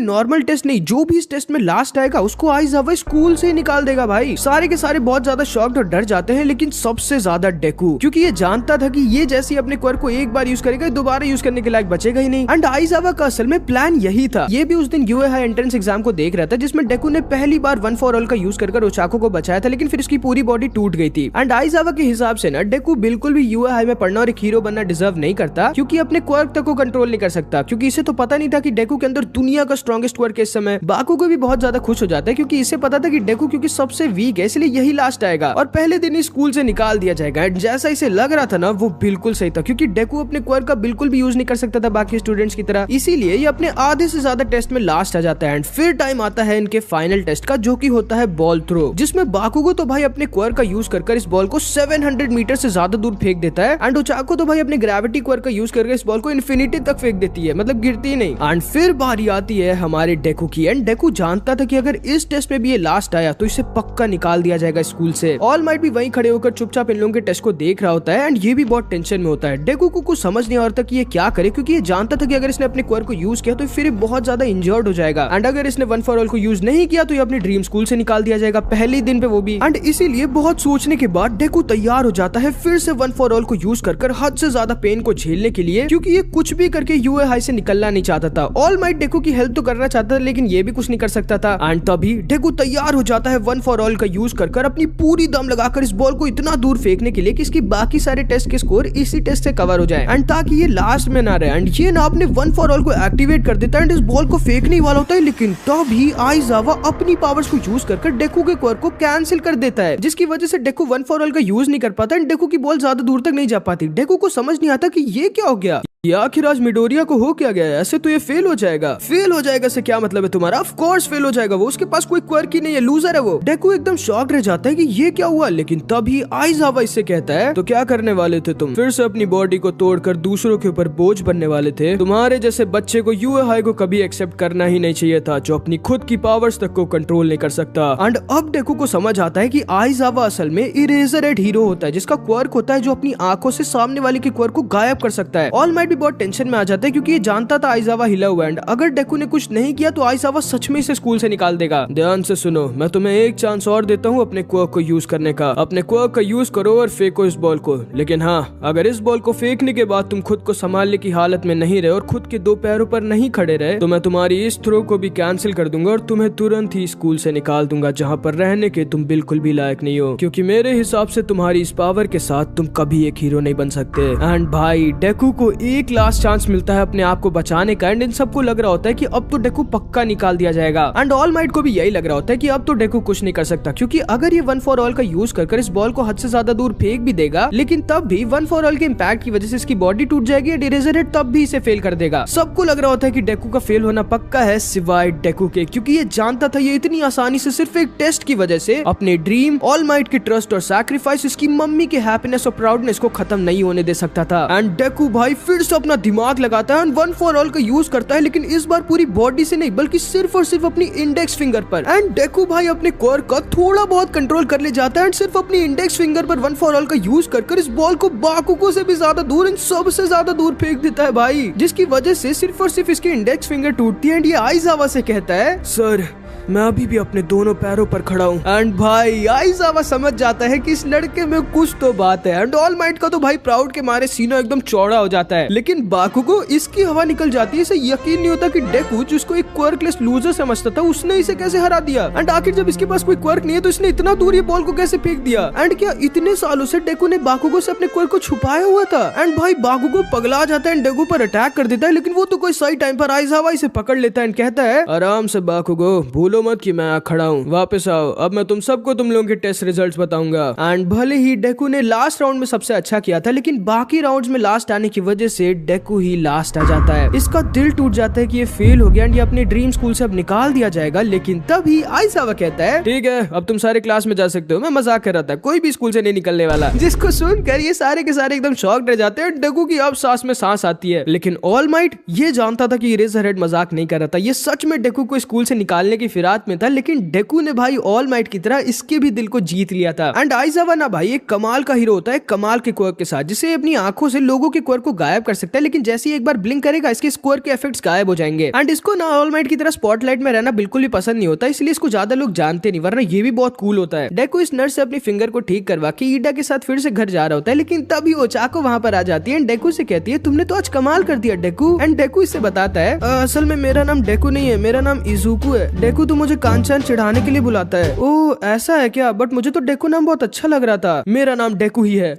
नॉर्मल टेस्ट नहीं, जो भी इस टेस्ट में लास्ट आएगा उसको आइजावा स्कूल से ही निकाल देगा भाई। सारे के सारे बहुत ज्यादा शॉक्ड और डर जाते हैं, लेकिन सबसे ज्यादा डेकू, क्योंकि ये जानता था कि ये जैसे अपने क्वर्क को एक बार यूज करेगा दोबारा यूज करने के लायक बचेगा ही नहीं। एंड आइजावा का असल में प्लान यही था। ये भी उस दिन यूए हाई एंट्रेंस एग्जाम को देख रहा था, जिसमें डेकू ने पहली बार वन फॉर ऑल का यूज कर ओचाको को बचाया था, लेकिन फिर उसकी पूरी बॉडी टूट गई थी। एंड आइजावा के हिसाब से ना डेकू बिल्कुल भी यूए हाई में पढ़ना और एक हीरो बनना डिजर्व नहीं करता, क्योंकि अपने क्वर्क तक को कंट्रोल नहीं कर सकता, क्योंकि इसे तो पता नहीं था कि डेकू के अंदर दुनिया का स्ट्रॉन्गेस्ट क्वर्क इस समय। बाकुगो भी बहुत ज्यादा खुश हो जाता है, क्योंकि इसे पता था कि डेकू क्योंकि सबसे वीक है, इसलिए यही लास्ट आएगा और पहले दिन ही स्कूल से निकाल दिया जाएगा। एंड जैसा इसे लग रहा था ना, वो बिल्कुल सही था, क्योंकि डेकू अपने क्वर्क का बिल्कुल भी यूज नहीं कर सकता था बाकी स्टूडेंट्स की तरह, इसीलिए ये अपने आधे से ज्यादा टेस्ट में लास्ट आ जाता है। एंड फिर टाइम आता है इनके फाइनल टेस्ट का, जो कि होता है बॉल थ्रो, जिसमें बाकुगो तो भाई अपने क्वर्क का यूज कर इस बॉल को 700 मीटर से ज्यादा दूर फेंक देता है। एंड ओचाको तो भाई अपने ग्रेविटी क्वर्क का यूज करके इस बॉल को इन्फिनिटी तक फेंक देती है, मतलब गिरती ही नहीं। एंड फिर बारी आती है हमारे डेकू की। एंड डेकू जानता था कि अगर इस टेस्ट में भी ये लास्ट लास्ट आया तो इसे पक्का निकाल दिया जाएगा स्कूल से। ऑल माइट भी वहीं खड़े होकर चुपचाप इन लोगों के टेस्ट को देख रहा होता है एंड ये भी बहुत टेंशन में होता है। डेकू को कुछ समझ नहीं आ रहा था कि ये क्या करे, क्योंकि ये जानता था कि अगर इसने अपने क्वर को यूज किया तो फिर बहुत ज्यादा इंजर्ड हो जाएगा एंड अगर इसने वन फॉर ऑल को यूज नहीं किया तो ये अपनी ड्रीम स्कूल से निकाल दिया जाएगा पहले ही दिन पे, वो भी। एंड इसीलिए बहुत सोचने के बाद डेकू तैयार हो जाता है फिर से वन फॉर ऑल को यूज कर हद से ज्यादा पेन को झेलने के लिए, क्योंकि ये कुछ भी करके यूए हाई से निकलना नहीं चाहता था। ऑल माइट डेकू की हेल्प तो करना चाहता था लेकिन ये भी कुछ नहीं कर सकता था। एंड तभी डेकू तैयार हो जाता है वन फॉर ऑल का यूज कर अपनी पूरी दम लगाकर इस बॉल को इतना दूर फेंकने के लिए कि इसकी बाकी सारे टेस्ट के स्कोर इसी टेस्ट से कवर हो जाए एंड ताकि ये लास्ट में ना रहे। एंड ये ना अपने वन फॉर ऑल को एक्टिवेट कर देता है एंड इस बॉल को फेंकने वाला होता है, लेकिन तभी आइजावा अपनी पावर्स को यूज कर डेकू के क्वर को कैंसिल कर देता है, जिसकी वजह से डेकू वन फॉर ऑल का यूज नहीं कर पाता एंड डेकू की बॉल ज्यादा दूर तक नहीं जा पाती। डेकू को समझ नहीं आता कि ये क्या हो गया, ये आखिर आज मिडोरिया को हो क्या गया है, ऐसे तो ये फेल हो जाएगा। फेल हो जाएगा से क्या मतलब है तुम्हारा? ऑफ कोर्स फेल हो जाएगा, वो उसके पास कोई क्वर्क ही नहीं है, लूजर है वो। डेकू एकदम शॉक रह जाता है कि ये क्या हुआ, लेकिन तभी आइजावा इससे कहता है तो क्या करने वाले थे तुम? फिर से अपनी बॉडी को तोड़कर दूसरों के ऊपर बोझ बनने वाले थे? तुम्हारे जैसे बच्चे को यूए हाई को कभी एक्सेप्ट करना ही नहीं चाहिए था, जो अपनी खुद की पावर्स तक को कंट्रोल नहीं कर सकता। एंड अब डेकू को समझ आता है कि आइजावा असल में इरेजर हीरो होता है, जिसका क्वर्क होता है जो अपनी आंखों से सामने वाले के क्वर्क को गायब कर सकता है। ऑल माइट भी बहुत टेंशन में आ जाता है क्योंकि ये जानता था आइजावा हिला हुआ है, अगर डेकू ने कुछ नहीं किया तो आइजावा सच में इसे स्कूल से निकाल देगा। ध्यान से सुनो, मैं तुम्हें एक चांस और देता हूँ अपने क्वर्क को यूज करने का। अपने क्वर्क का यूज करो और फेंको इस बॉल को, लेकिन हाँ, अगर इस बॉल को फेंकने के बाद तुम खुद को संभालने की हालत में नहीं रहे और खुद के दो पैरों पर नहीं खड़े रहे तो मैं तुम्हारी इस थ्रो को भी कैंसिल कर दूंगा और तुम्हें तुरंत ही स्कूल से निकाल दूंगा, जहाँ पर रहने के तुम बिल्कुल भी लायक नहीं हो, क्योंकि मेरे हिसाब से तुम्हारी इस पावर के साथ तुम कभी एक हीरो नहीं बन सकते। एंड भाई डेकू को एक लास्ट चांस मिलता है अपने आप को बचाने का एंड इन सबको लग रहा होता है कि अब तो डेकू पक्का निकाल दिया जाएगा। एंड ऑल माइट को भी यही लग रहा होता है कि अब तो डेकू कुछ नहीं कर सकता, क्योंकि अगर ये वन फॉर ऑल का यूज कर इस बॉल को हद से ज्यादा दूर फेंक भी देगा, लेकिन तब भी वन फॉर ऑल के इम्पैक्ट की वजह से इसकी बॉडी टूट जाएगी एंड इरेजर हेड तब भी इसे फेल कर देगा। सबको लग रहा होता है कि डेकू का फेल होना पक्का है सिवाय डेकू के, क्योंकि ये जानता था ये इतनी आसानी से सिर्फ एक टेस्ट की वजह से अपने ड्रीम, ऑल माइट के ट्रस्ट और सैक्रिफाइस, इसकी मम्मी के हैप्पीनेस और प्राउडनेस को खत्म नहीं होने दे सकता था। एंड डेकू भाई फिर से अपना दिमाग लगाता है एंड वन फॉर ऑल का यूज करता है, लेकिन इस बार पूरी बॉडी से नहीं बल्कि सिर्फ और सिर्फ अपनी इंडेक्स फिंगर पर। एंड डेकू भाई अपने क्वर्क का थोड़ा बहुत कंट्रोल कर ले जाता है एंड सिर्फ अपनी इंडेक्स फिंगर पर वन फॉर ऑल का यूज कर इस बॉल को बाकुको से भी ज्यादा दूर, इन सबसे ज्यादा दूर फेंक देता है भाई, जिसकी वजह से सिर्फ और सिर्फ इसकी इंडेक्स फिंगर टूटती है एंड ये आइजावा से कहता है, सर मैं अभी भी अपने दोनों पैरों पर खड़ा हूँ। एंड भाई आइजावा समझ जाता है कि इस लड़के में कुछ तो बात है एंड ऑल माइट का तो भाई प्राउड के मारे सीना एकदम चौड़ा हो जाता है, लेकिन बाकुको इसकी हवा निकल जाती है। इसे यकीन नहीं होता कि डेकू जिसको एक क्वर्कलेस लूजर समझता था उसने इसे कैसे हरा दिया एंड आखिर जब इसके पास कोई क्वर्क नहीं है तो इसने इतना दूर ये बॉल को कैसे फेंक दिया। एंड क्या इतने सालों से डेकू ने बाकुको से अपने क्वर्क को छुपाया हुआ था? एंड भाई बाकुको पगला जाता है एंड डेकू पर अटैक कर देता है, लेकिन वो तो कोई सही टाइम पर आइजावा इसे पकड़ लेता है एंड कहता है, आराम से बाकुको, भूलो मत कि मैं खड़ा हूँ, वापस आओ, अब मैं तुम सबको तुम लोगों के टेस्ट रिजल्ट्स बताऊंगा। एंड भले ही डेकू ने लास्ट राउंड में सबसे अच्छा किया था, लेकिन बाकी राउंड्स में लास्ट आने की वजह से डेकू ही लास्ट आ जाता है। इसका दिल टूट जाता है कि ये फेल हो गया एंड ये अपने ड्रीम स्कूल से अब निकाल दिया जाएगा, लेकिन तभी आइजावा कहता है, ठीक है अब तुम सारे क्लास में जा सकते हो, मैं मजाक कर रहा था, कोई भी स्कूल से नहीं निकलने वाला। जिसको सुनकर ये सारे के सारे एकदम शॉक्ड रह जाते हैं। डेकू की अब सांस में सांस आती है, लेकिन ऑल माइट ये जानता था कि इरेजर हेड मजाक नहीं कर रहा था, ये सच में डेकू को स्कूल से निकालने की फिराक में था, लेकिन डेकू ने भाई ऑल माइट की तरह इसके भी दिल को जीत लिया था। एंड आइजावा ना भाई एक कमाल का हीरो होता है, कमाल के क्वर्क के साथ, जिसे अपनी आंखों से लोगों के क्वर्क को गायब कर सकता है, लेकिन जैसे ही एक बार ब्लिंक करेगा इसके क्वर्क के इफेक्ट्स गायब हो जाएंगे। एंड इसको ना ऑल माइट की तरह स्पॉटलाइट में रहना बिल्कुल भी पसंद नहीं होता, इसलिए इसको ज्यादा लोग जानते नहीं, वरना ये भी बहुत कूल होता है। डेकू इस नर्स से अपनी फिंगर को ठीक करवा के ईडा के साथ फिर से घर जा रहा होता है, लेकिन तभी ओचाको वहाँ पर आ जाती है एंड डेकू से कहती है, तुमने तो आज कमाल कर दिया डेकू। एंड डेकू इससे बताता है, असल में मेरा नाम डेकू नहीं है, मेरा नाम इजुकू है। डेकू तो मुझे कांचान चढ़ाने के लिए बुलाता है। ओ ऐसा है क्या? बट मुझे तो डेकू नाम बहुत अच्छा लग रहा था, मेरा नाम डेकू ही है।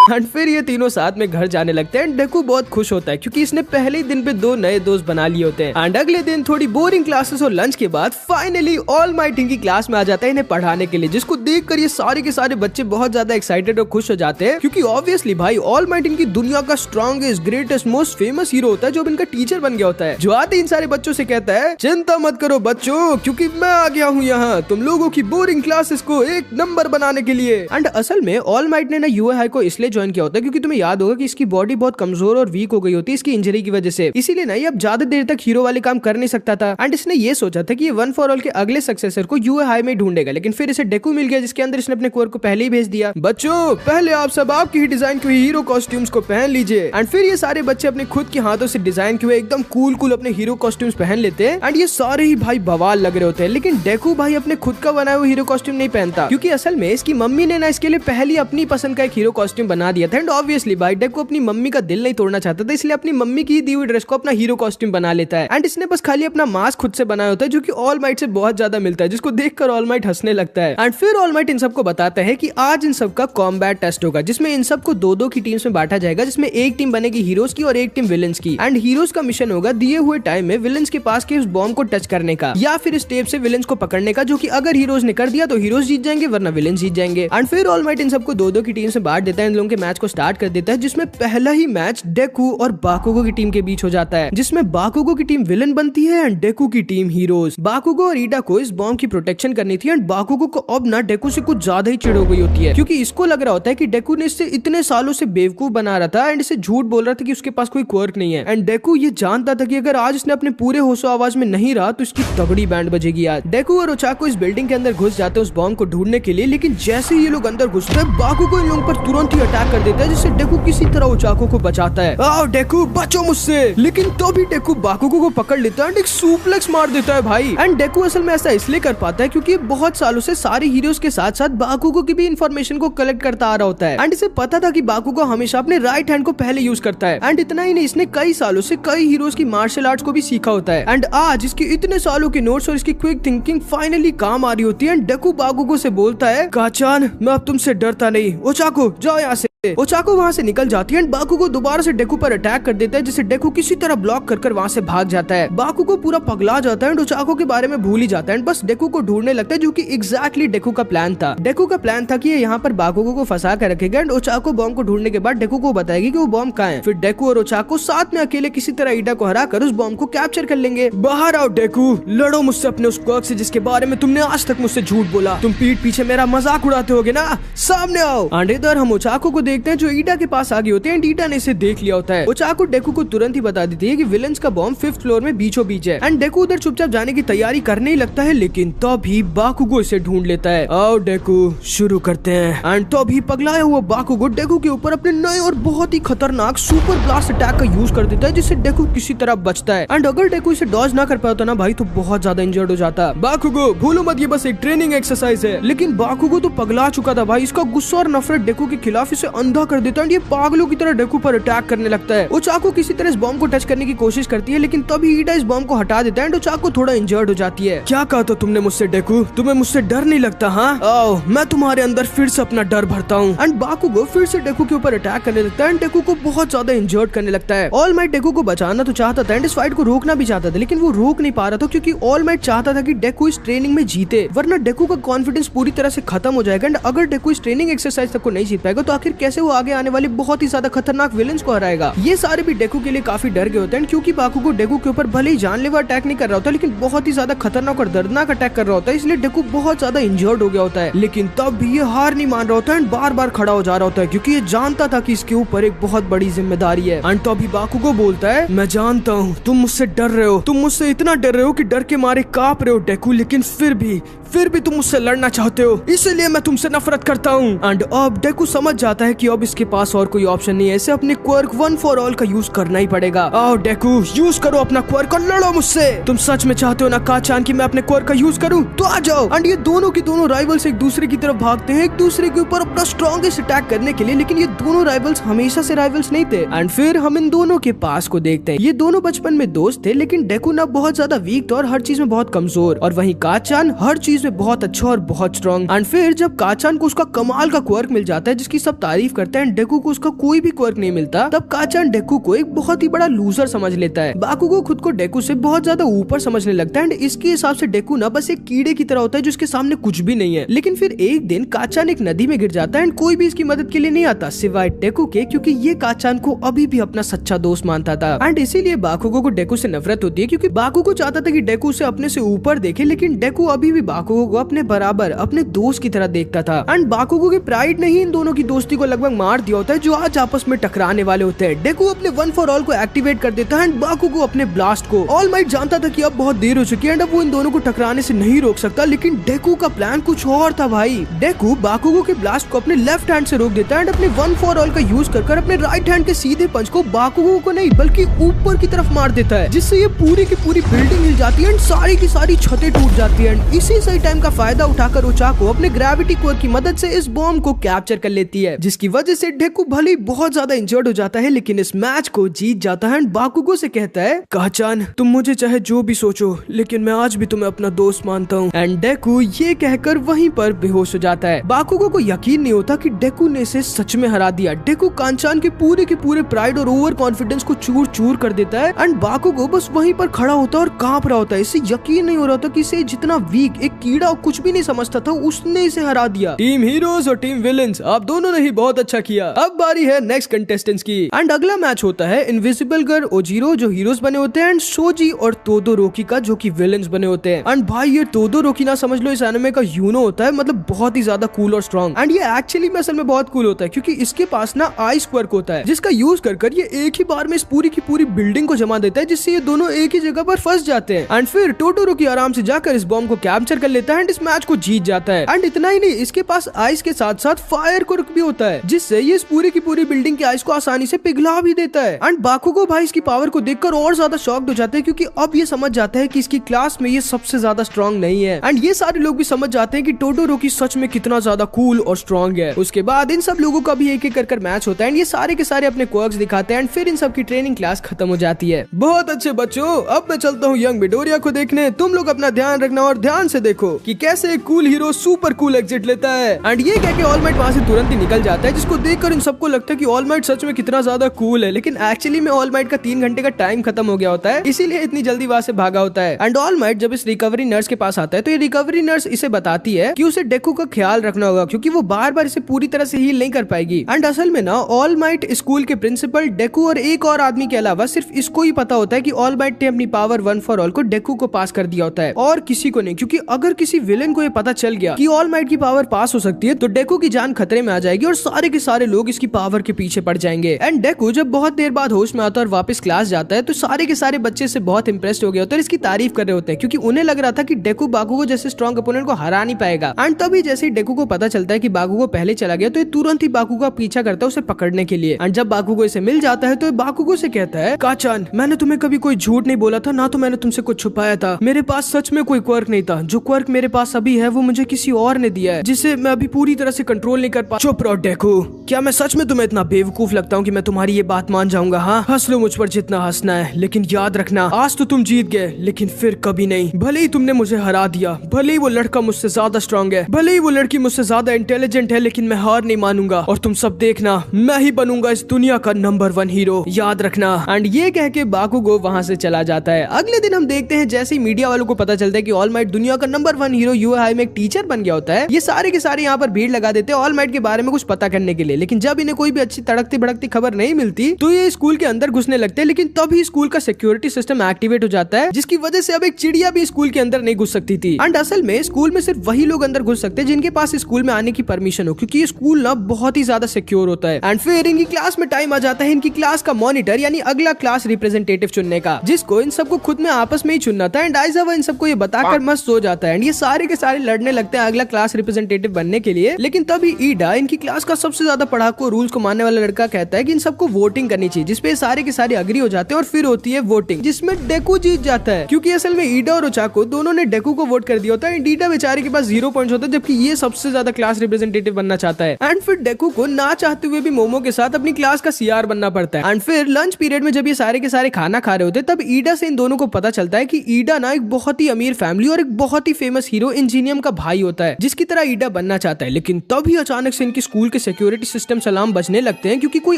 एंड फिर ये तीनों साथ में घर जाने लगते हैं। डेकू बहुत खुश होता है क्योंकि इसने पहले ही दिन पे 2 नए दोस्त बना लिए होते हैं। एंड अगले दिन थोड़ी बोरिंग क्लासेस और लंच के बाद फाइनली ऑल माइट इनकी क्लास में आ जाता है इन्हें पढ़ाने के लिए, जिसको देखकर ये सारे के सारे बच्चे बहुत ज्यादा एक्साइटेड और खुश हो जाते हैं, क्योंकि ऑब्वियसली भाई ऑल माइट इनकी दुनिया का strongest, greatest, most famous hero होता है, जो इनका टीचर बन गया होता है, जो आते इन सारे बच्चों से कहता है, चिंता मत करो बच्चों, क्योंकि मैं आ गया हूँ यहाँ तुम लोगों की बोरिंग क्लासेस को एक नंबर बनाने के लिए। एंड असल में ऑल माइट ने ना यूए हाई को इसलिए ज्वाइन किया होता है, क्योंकि तुम्हें याद होगा कि इसकी बॉडी बहुत कमजोर और वीक हो गई होती है इसकी इंजरी की वजह से। इसीलिए ना ये अब ज्यादा देर तक हीरो वाले काम कर नहीं सकता था। एंड इसने ये सोचा था कि ये वन फॉर ऑल के अगले सक्सेसर को यूए हाई में ढूंढेगा, लेकिन फिर इसे डेकू मिल गया जिसके अंदर इसने अपने क्वर्क को पहले ही भेज दिया। बच्चों, पहले आप सब आपकी ही डिजाइन के हीरो कॉस्ट्यूम्स को पहन लीजिए। एंड फिर ये सारे बच्चे अपने खुद के हाथों से डिजाइन किए एकदम कूल अपने हीरो कॉस्ट्यूम्स पहन लेते हैं। एंड ये सारे ही भाई बवाल लग रहे होते हैं, लेकिन डेकू भाई अपने खुद का बनाया हुआ हीरो कॉस्ट्यूम नहीं पहनता, क्योंकि असल में इसकी मम्मी ने ना इसके लिए पहले अपनी पसंद का एक हीरो कॉस्ट्यूम बना दिया था। एंड ऑब्वियसली भाई डेकू अपनी मम्मी का दिल नहीं तोड़ना चाहता था, इसलिए अपनी मम्मी की दी हुई ड्रेस को अपना हीरो कॉस्ट्यूम बना लेता है। एंड इसने बस खाली अपना मास्क खुद से बनाया होता है, जो कि ऑल माइट से बहुत ज्यादा मिलता है, जिसको देखकर ऑल माइट हंसने लगता है। एंड फिर ऑल माइट इन सबको बताता है कि आज इन सबका कॉम्बैट टेस्ट होगा, जिसमें इन सबको दो की टीम्स में बांटा जाएगा, जिसमें एक टीम बनेगी हीरोज की और एक टीम विलेंस की। एंड हीरोज का मिशन होगा दिए हुए टाइम में विलेंस के पास के उस बॉम्ब को टच करने का, या फिर इस टेप से विलेंस को पकड़ने का, जो कि अगर हीरोज ने कर दिया तो हीरोज जीत जाएंगे, वरना विलेंस जीत जाएंगे। एंड फिर ऑल माइट इन सबको दो की टीम से बांट देता है, इन लोगों के मैच को स्टार्ट कर देता है, जिसमें पहला ही मैच डेकू और बाकुगो की टीम के बीच हो जाता है, जिसमें बाकुगो की टीम विलेन बनती है एंड डेकू की टीम हीरोज। बाकुगो और ईडा को इस बॉम्ब की प्रोटेक्शन करनी थी, एंड बाकुगो को अब ना डेकू से कुछ ज्यादा ही चिढ़ हो गई होती है, क्योंकि इसको लग रहा होता है कि डेकू ने इससे इतने सालों से बेवकूफ बना रहा था एंड इसे झूठ बोल रहा था कि उसके पास कोई क्वर्क नहीं है। एंड डेकू ये जानता था कि अगर आज इसने अपने पूरे होशो आवाज में नहीं रहा तो इसकी तगड़ी बैंड बजेगी आज। डेकू और ओचाको इस बिल्डिंग के अंदर घुस जाते हैं उस बॉम्ब को ढूंढने के लिए, लेकिन जैसे ही ये लोग अंदर घुसते हैं बाकुगो इन लोगों पर तुरंत ही अटैक कर देता है, जिससे डेकू किसी तरह ओचाको को बचाता है। आओ डेकू, बचो मुझसे। लेकिन तो भी डेकू बाकुगो को पकड़ लेता है एंड एक सुप्लेक्स मार देता है भाई। एंड डेकू असल में ऐसा इसलिए कर पाता है क्योंकि बहुत सालों से सारे हीरोज के साथ साथ बाकुगो की भी इंफॉर्मेशन को कलेक्ट करता आ रहा होता है। एंड इसे पता था कि बाकुगो हमेशा अपने राइट हैंड को पहले यूज करता है। एंड इतना ही नहीं, इसने कई सालों से कई हीरोज की मार्शल आर्ट्स को भी सीखा होता है। एंड आज इसकी इतने सालों के नोट्स और इसकी क्विक थिंकिंग फाइनली काम आ रही होती है। एंड डेकू बाकुगो से बोलता है, काचान मैं अब तुमसे डरता नहीं, ओचाको जाओ यहाँ से। ओचाको वहाँ से निकल जाती है एंड बाकुगो दोबारा से डेकू पर अटैक कर देता है, जिसे डेकू किसी तरह ब्लॉक कर वहाँ से भाग जाता है। बाकुगो पूरा पगला जाता है एंड ओचाको के बारे में भूल ही जाता है एंड बस डेकू को ढूंढने लगता है, जो कि एग्जैक्टली डेकू का प्लान था। डेकू का प्लान था कि ये यहाँ पर बाकुगो को फंसा कर रखेगा एंड ओचाको बॉम्ब को ढूंढने के बाद डेकू को बताएगी कि वो बॉम्ब कहाँ है। फिर डेकू और ओचाको साथ में अकेले किसी तरह ईडा को हराकर उस बॉम्ब को कैप्चर कर लेंगे। बाहर आओ डेकू, लड़ो मुझसे अपने उस क्वर्क से जिसके बारे में तुमने आज तक मुझसे झूठ बोला। तुम पीठ पीछे मेरा मजाक उड़ाते होगे ना, सामने आओ। एंड इधर हम ओचाको को देखते हैं जो ईडा के पास आ गए होते हैं। ईडा ने इसे देख लिया होता है। ओचाको डेकू को तुरंत ही बता देती है कि विलेंस का बॉम्ब 5th फ्लोर में बीचों बीच है। एंड डेकू उधर चुपचाप जाने की तैयारी करने ही लगता है, लेकिन तभी बाकुगो इसे ढूंढ लेता है। आओ डेकू, शुरू करते हैं। एंड तभी पगलाया हुआ बाकुगो डेकू के ऊपर अपने नए और बहुत ही खतरनाक सुपर ब्लास्ट अटैक का यूज कर देता है, जिससे डेकू किसी तरह बचता है। एंड अगर डेकू इसे डॉज ना कर पाता ना भाई, तो बहुत ज्यादा इंजर्ड हो जाता। बाकुगो भूलो मत, ये बस एक ट्रेनिंग एक्सरसाइज है। लेकिन बाकुगो तो पगला चुका था भाई, इसका गुस्सा और नफरत डेकू के खिलाफ इसे अंधा कर देता है। ये पागलों की तरह डेकू पर अटैक करने लगता है। ओचाको किसी तरह इस बॉम्ब को टच करने की कोशिश करती है, लेकिन तभी ईडा इस बॉम्ब को हटा देता है एंड ओचाको थोड़ा इंजर्ड हो जाती है। क्या कहा तो तुमने मुझसे डेकू, तुम्हें मुझसे डर नहीं लगता? हाँ आओ, मैं तुम्हारे अंदर फिर से अपना डर भरता हूँ। एंड बाकुगो फिर से डेकू के ऊपर अटैक करने लगता है एंड डेकू को बहुत ज्यादा इंजर्ड करने लगता है। ऑल माइट डेकू को बचाना तो चाहता था एंड इस फाइट को रोकना भी चाहता था, लेकिन वो रोक नहीं पा रहा था, क्योंकि ऑल माइट चाहता था कि डेकू इस ट्रेनिंग में जीते, वरना डेकू का कॉन्फिडेंस पूरी तरह से खत्म हो जाएगा। एंड अगर डेकू इस ट्रेनिंग एक्सरसाइज तक को नहीं जीत पाएगा तो आखिर कैसे वो आगे आने वाले बहुत ही ज्यादा खतरनाक विलेंस को हराएगा। ये सारे भी डेकू के लिए काफी डर गए होते हैं, क्योंकि बाकुगो डेकू के ऊपर भले ही जानलेवा अटैक नहीं कर रहा होता, लेकिन बहुत ही ज्यादा खतरनाक और दर्दनाक अटैक कर रहा होता है, इसलिए डेकू बहुत ज्यादा इंजर्ड हो गया होता है। लेकिन तब भी ये हार नहीं मान रहा होता है, बार बार खड़ा हो जा रहा होता है, क्योंकि ये जानता था कि इसके ऊपर एक बहुत बड़ी जिम्मेदारी है। एंड तभी बाकुगो बोलता है, मैं जानता हूँ तुम मुझसे डर रहे हो, तुम मुझसे इतना डर रहे हो कि डर के मारे कांप रहे हो डेकू, लेकिन फिर भी तुम मुझसे लड़ना चाहते हो, इसलिए मैं तुमसे नफरत करता हूँ। एंड अब डेकू समझ जाता है कि अब इसके पास और कोई ऑप्शन नहीं है, इसे अपने क्वर्क वन फॉर ऑल का यूज करना ही पड़ेगा। आओ डेकू, यूज करो अपना क्वर्क और लड़ो मुझसे। तुम सच में चाहते हो ना काचान कि मैं अपने क्वर्क का यूज करूं? तो आ जाओ। एंड ये दोनों की दोनों राइवल्स एक दूसरे की तरफ भागते हैं, एक दूसरे के ऊपर अपना स्ट्रॉन्गेस्ट अटैक करने के लिए, लेकिन ये दोनों राइवल्स हमेशा से राइवल्स नहीं थे। एंड फिर हम इन दोनों के पास को देखते हैं। ये दोनों बचपन में दोस्त थे, लेकिन डेकू ना बहुत ज्यादा वीक था और हर चीज में बहुत कमजोर, और वहीं काचान हर चीज में बहुत अच्छा और बहुत स्ट्रॉन्ग। एंड फिर जब काचान को उसका कमाल का क्वर्क मिल जाता है जिसकी सब तारीफ करते हैं, डेकू को उसका कोई भी क्वर्क नहीं मिलता, तब काचान डेकू को एक बहुत ही बड़ा लूजर समझ लेता है। बाकुगो खुद को डेकू से बहुत ज्यादा ऊपर समझने लगता है एंड इसके हिसाब से डेकू ना बस एक कीड़े की तरह होता है जिसके सामने कुछ भी नहीं है। लेकिन फिर एक दिन काचान एक नदी में गिर जाता है एंड कोई भी इसकी मदद के लिए नहीं आता सिवाय डेकू के, क्योंकि ये काचान को अभी भी अपना सच्चा दोस्त मानता था। एंड इसीलिए बाकुगो को डेकू से नफरत होती है, क्योंकि बाकुगो चाहता था कि डेकू उसे अपने से ऊपर देखे, लेकिन डेकू अभी भी बाकुगो को अपने बराबर अपने दोस्त की तरह देखता था। एंड बाकुगो की प्राइड ने ही इन दोनों की दोस्ती को लगभग लगभग मार दिया होता है जो आज आपस में टकराने वाले होते हैं। डेकू अपने वन फॉर ऑल को एक्टिवेट कर देता है एंड बाकुगो अपने ब्लास्ट को। ऑल माइट जानता था कि अब बहुत देर हो चुकी है एंड अब वो इन दोनों को टकराने से नहीं रोक सकता, लेकिन डेकू का प्लान कुछ और था भाई। डेकू बाकुगो के ब्लास्ट को अपने लेफ्ट हैंड से रोक देता है एंड अपने वन फॉर ऑल का यूज कर अपने राइट हैंड के सीधे पंच को बाकुगो को नहीं बल्कि ऊपर की तरफ मार देता है, जिससे ये पूरी की पूरी बिल्डिंग हिल जाती है एंड सारी की सारी छतें टूट जाती है। एंड इसी सही टाइम का फायदा उठाकर ओचाको अपने ग्रेविटी कोर की मदद से इस बॉम्ब को कैप्चर कर लेती है, जिसकी वजह से डेकू भले ही बहुत ज्यादा इंजर्ड हो जाता है लेकिन इस मैच को जीत जाता है एंड बाकुगो से कहता है, काचान तुम मुझे चाहे जो भी सोचो लेकिन मैं आज भी तुम्हें अपना दोस्त मानता हूँ। एंड डेकू ये कहकर वहीं पर बेहोश हो जाता है। बाकुगो को यकीन नहीं होता कि डेकू ने इसे सच में हरा दिया। डेकू कांचान के पूरे प्राइड और ओवर कॉन्फिडेंस को चूर चूर कर देता है एंड बाकुगो बस वहीं पर खड़ा होता है और कांप रहा होता है। इसे यकीन नहीं हो रहा था कि इसे जितना वीक एक कीड़ा कुछ भी नहीं समझता था उसने इसे हरा दिया। टीम हीरोज और टीम विलेंस, आप दोनों ने ही बहुत अच्छा किया। अब बारी है नेक्स्ट कंटेस्टेंट्स की एंड अगला मैच होता है इनविजिबल गर्ल ओजीरो जो हीरोज बने होते हैं एंड सोजी और तोदोरोकी का जो कि विलेंस बने होते हैं। एंड भाई ये तोदोरोकी ना समझ लो इस एनिमे का यूनो होता है, मतलब बहुत ही ज्यादा कूल और स्ट्रॉन्ग। एंड ये एक्चुअली में असल में बहुत कूल होता है क्योंकि इसके पास ना आइस क्वर्क होता है जिसका यूज कर ये एक ही बार में इस पूरी की पूरी बिल्डिंग को जमा देता है, जिससे ये दोनों एक ही जगह पर फंस जाते हैं। एंड फिर टोटोरोकी आराम से जाकर इस बॉम्ब को कैप्चर कर लेता है एंड इस मैच को जीत जाता है। एंड इतना ही नहीं, इसके पास आइस के साथ साथ फायर क्वर्क भी होता है जिससे ये इस पूरी की पूरी बिल्डिंग की आइस को आसानी से पिघला भी देता है। एंड बाकुगो भाई इसकी पावर को देखकर और ज्यादा शॉक्ड हो जाते हैं क्योंकि अब ये समझ जाता है कि इसकी क्लास में ये सबसे ज्यादा स्ट्रॉन्ग नहीं है। एंड ये सारे लोग भी समझ जाते हैं कि टोटोरोकी सच में कितना ज्यादा कूल और स्ट्रॉन्ग है। उसके बाद इन सब लोगों का भी एक एक कर मैच होता है एंड ये सारे के सारे अपने क्वर्क्स दिखाते हैं एंड फिर इन सब की ट्रेनिंग क्लास खत्म हो जाती है। बहुत अच्छे बच्चों, अब मैं चलता हूँ यंग मिडोरिया को देखने। तुम लोग अपना ध्यान रखना और ध्यान से देखो कि कैसे एक cool hero super cool exit लेता है। एंड ये कह के ऑल माइट वहां से तुरंत ही निकल जाता है, जिसको देखकर इन सबको लगता है कि ऑल माइट सच में कितना ज्यादा कूल है, लेकिन एक्चुअली में ऑल माइट का 3 घंटे का टाइम खत्म हो गया होता है, इसीलिए इतनी जल्दी वहां से भागा होता है। एंड ऑल माइट जब इस रिकवरी नर्स के पास आता है तो ये रिकवरी नर्स इसे बताती है कि उसे डेकू का ख्याल रखना होगा क्योंकि वो बार बार इसे पूरी तरह से हील नहीं कर पाएगी। एंड असल में ना ऑल माइट स्कूल के प्रिंसिपल डेकू और एक और आदमी के अलावा सिर्फ इसको ही पता होता है कि ऑल माइट ने अपनी पावर वन फॉर ऑल को डेकू को पास कर दिया होता है और किसी को नहीं, क्योंकि अगर किसी विलेन को ये पता चल गया कि ऑल माइट की पावर पास हो सकती है तो डेकू की जान खतरे में आ जाएगी और सारे के सारे लोग इसकी पावर के पीछे पड़ जाएंगे। एंड डेकू जब बहुत देर बाद होश में आता है और वापस क्लास जाता है तो सारे के सारे बच्चे से बहुत इंप्रेस्ड हो गए होते हैं और इसकी तारीफ कर रहे होते हैं क्योंकि उन्हें लग रहा था कि डेकू बाकुगो जैसे स्ट्रॉन्ग अपोनेंट को हरा नहीं पाएगा। एंड तभी जैसे ही डेकू को पता चलता है कि बाकुगो पहले चला गया तो ये तुरंत ही बाकुगो का पीछा करता है उसे पकड़ने के लिए। एंड जब बाकुगो इसे मिल जाता है तो बाकुगो से कहता है, काचान मैंने तुम्हें कभी कोई झूठ नहीं बोला था, ना तो मैंने तुमसे कुछ छुपाया था। मेरे पास सच में कोई क्वर्क नहीं था। जो क्वर्क मेरे पास अभी है वो मुझे किसी और ने दिया है जिसे मैं अभी पूरी तरह से कंट्रोल नहीं कर पा। चुप रहो डेकू, क्या मैं सच में तुम्हें इतना बेवकूफ लगता हूँ कि मैं तुम्हारी ये बात मान जाऊंगा? हाँ हंस लो मुझ पर जितना हंसना है, लेकिन याद रखना आज तो तुम जीत गए लेकिन फिर कभी नहीं। भले ही तुमने मुझे हरा दिया, भले ही वो लड़का मुझसे ज्यादा स्ट्रॉन्ग है, भले ही वो लड़की मुझसे ज्यादा इंटेलिजेंट है, लेकिन मैं हार नहीं मानूंगा और तुम सब देखना मैं ही बनूंगा इस दुनिया का नंबर 1 हीरो, याद रखना। एंड ये कह के बाकुगो वहां से चला जाता है। अगले दिन हम देखते हैं जैसे ही मीडिया वालों को पता चलता है कि ऑल माइट दुनिया का नंबर 1 हीरो यूएहाई में एक टीचर बन गया होता है, ये सारे के सारे यहाँ पर भीड़ लगा देते हैं ऑल माइट के बारे में कुछ पता करने के लिए। लेकिन जब इन्हें कोई भी अच्छी तड़कती भड़कती खबर नहीं मिलती तो ये स्कूल के अंदर घुसने लगते हैं, लेकिन तभी स्कूल का सिक्योरिटी सिस्टम एक्टिवेट हो जाता है जिसकी वजह से अब एक चिड़िया भी स्कूल के अंदर नहीं घुस सकती थी। एंड असल में स्कूल में सिर्फ वही लोग अंदर घुस सकते हैं जिनके पास स्कूल में आने की परमिशन हो, क्योंकि ये स्कूल ना बहुत ही ज्यादा सिक्योर होता है। एंड फिर इनकी क्लास में टाइम आ जाता है इनकी क्लास का मॉनिटर यानी अगला क्लास रिप्रेजेंटेटिव चुनने का, जिसको इन सबको खुद में आपस में ही चुनना था। एंड आइजावा इन सबको ये बताकर मस्त सो जाता है एंड ये सारे के सारे लड़ने लगते हैं अगला क्लास रिप्रेजेंटेटिव बनने के लिए। लेकिन तभी ईडा इनकी क्लास का सबसे ज्यादा पढ़ाकू रूल्स को मानने वाला लड़का कहता है कि इन सबको वोटिंग करनी चाहिए, जिसपे सारे के सारे अग्री हो जाते हैं और फिर होती है वोटिंग जिसमें डेकू जीत जाता है, क्योंकि असल में ईडा और ओचाको दोनों ने डेकू को वोट कर दिया होता है। ईडा बेचारे के पास 0 पॉइंट्स होता है जबकि ये सबसे ज्यादा क्लास रिप्रेजेंटेटिव बनना चाहता है। एंड फिर डेकू को ना चाहते हुए भी मोमो के साथ अपनी क्लास का सीआर बनना पड़ता है। एंड फिर लंच पीरियड में जब ये सारे के सारे खाना खा रहे होते हैं तब ईडा से इन दोनों को पता चलता है कि ईडा ना एक बहुत ही अमीर फैमिली और एक बहुत ही फेमस हीरो इंजीनियम का भाई होता है जिसकी तरह ईडा बनना चाहता है। लेकिन तभी अचानक से इनकी स्कूल के सिक्योरिटी सिस्टम सलाम बजने लगते हैं क्योंकि कोई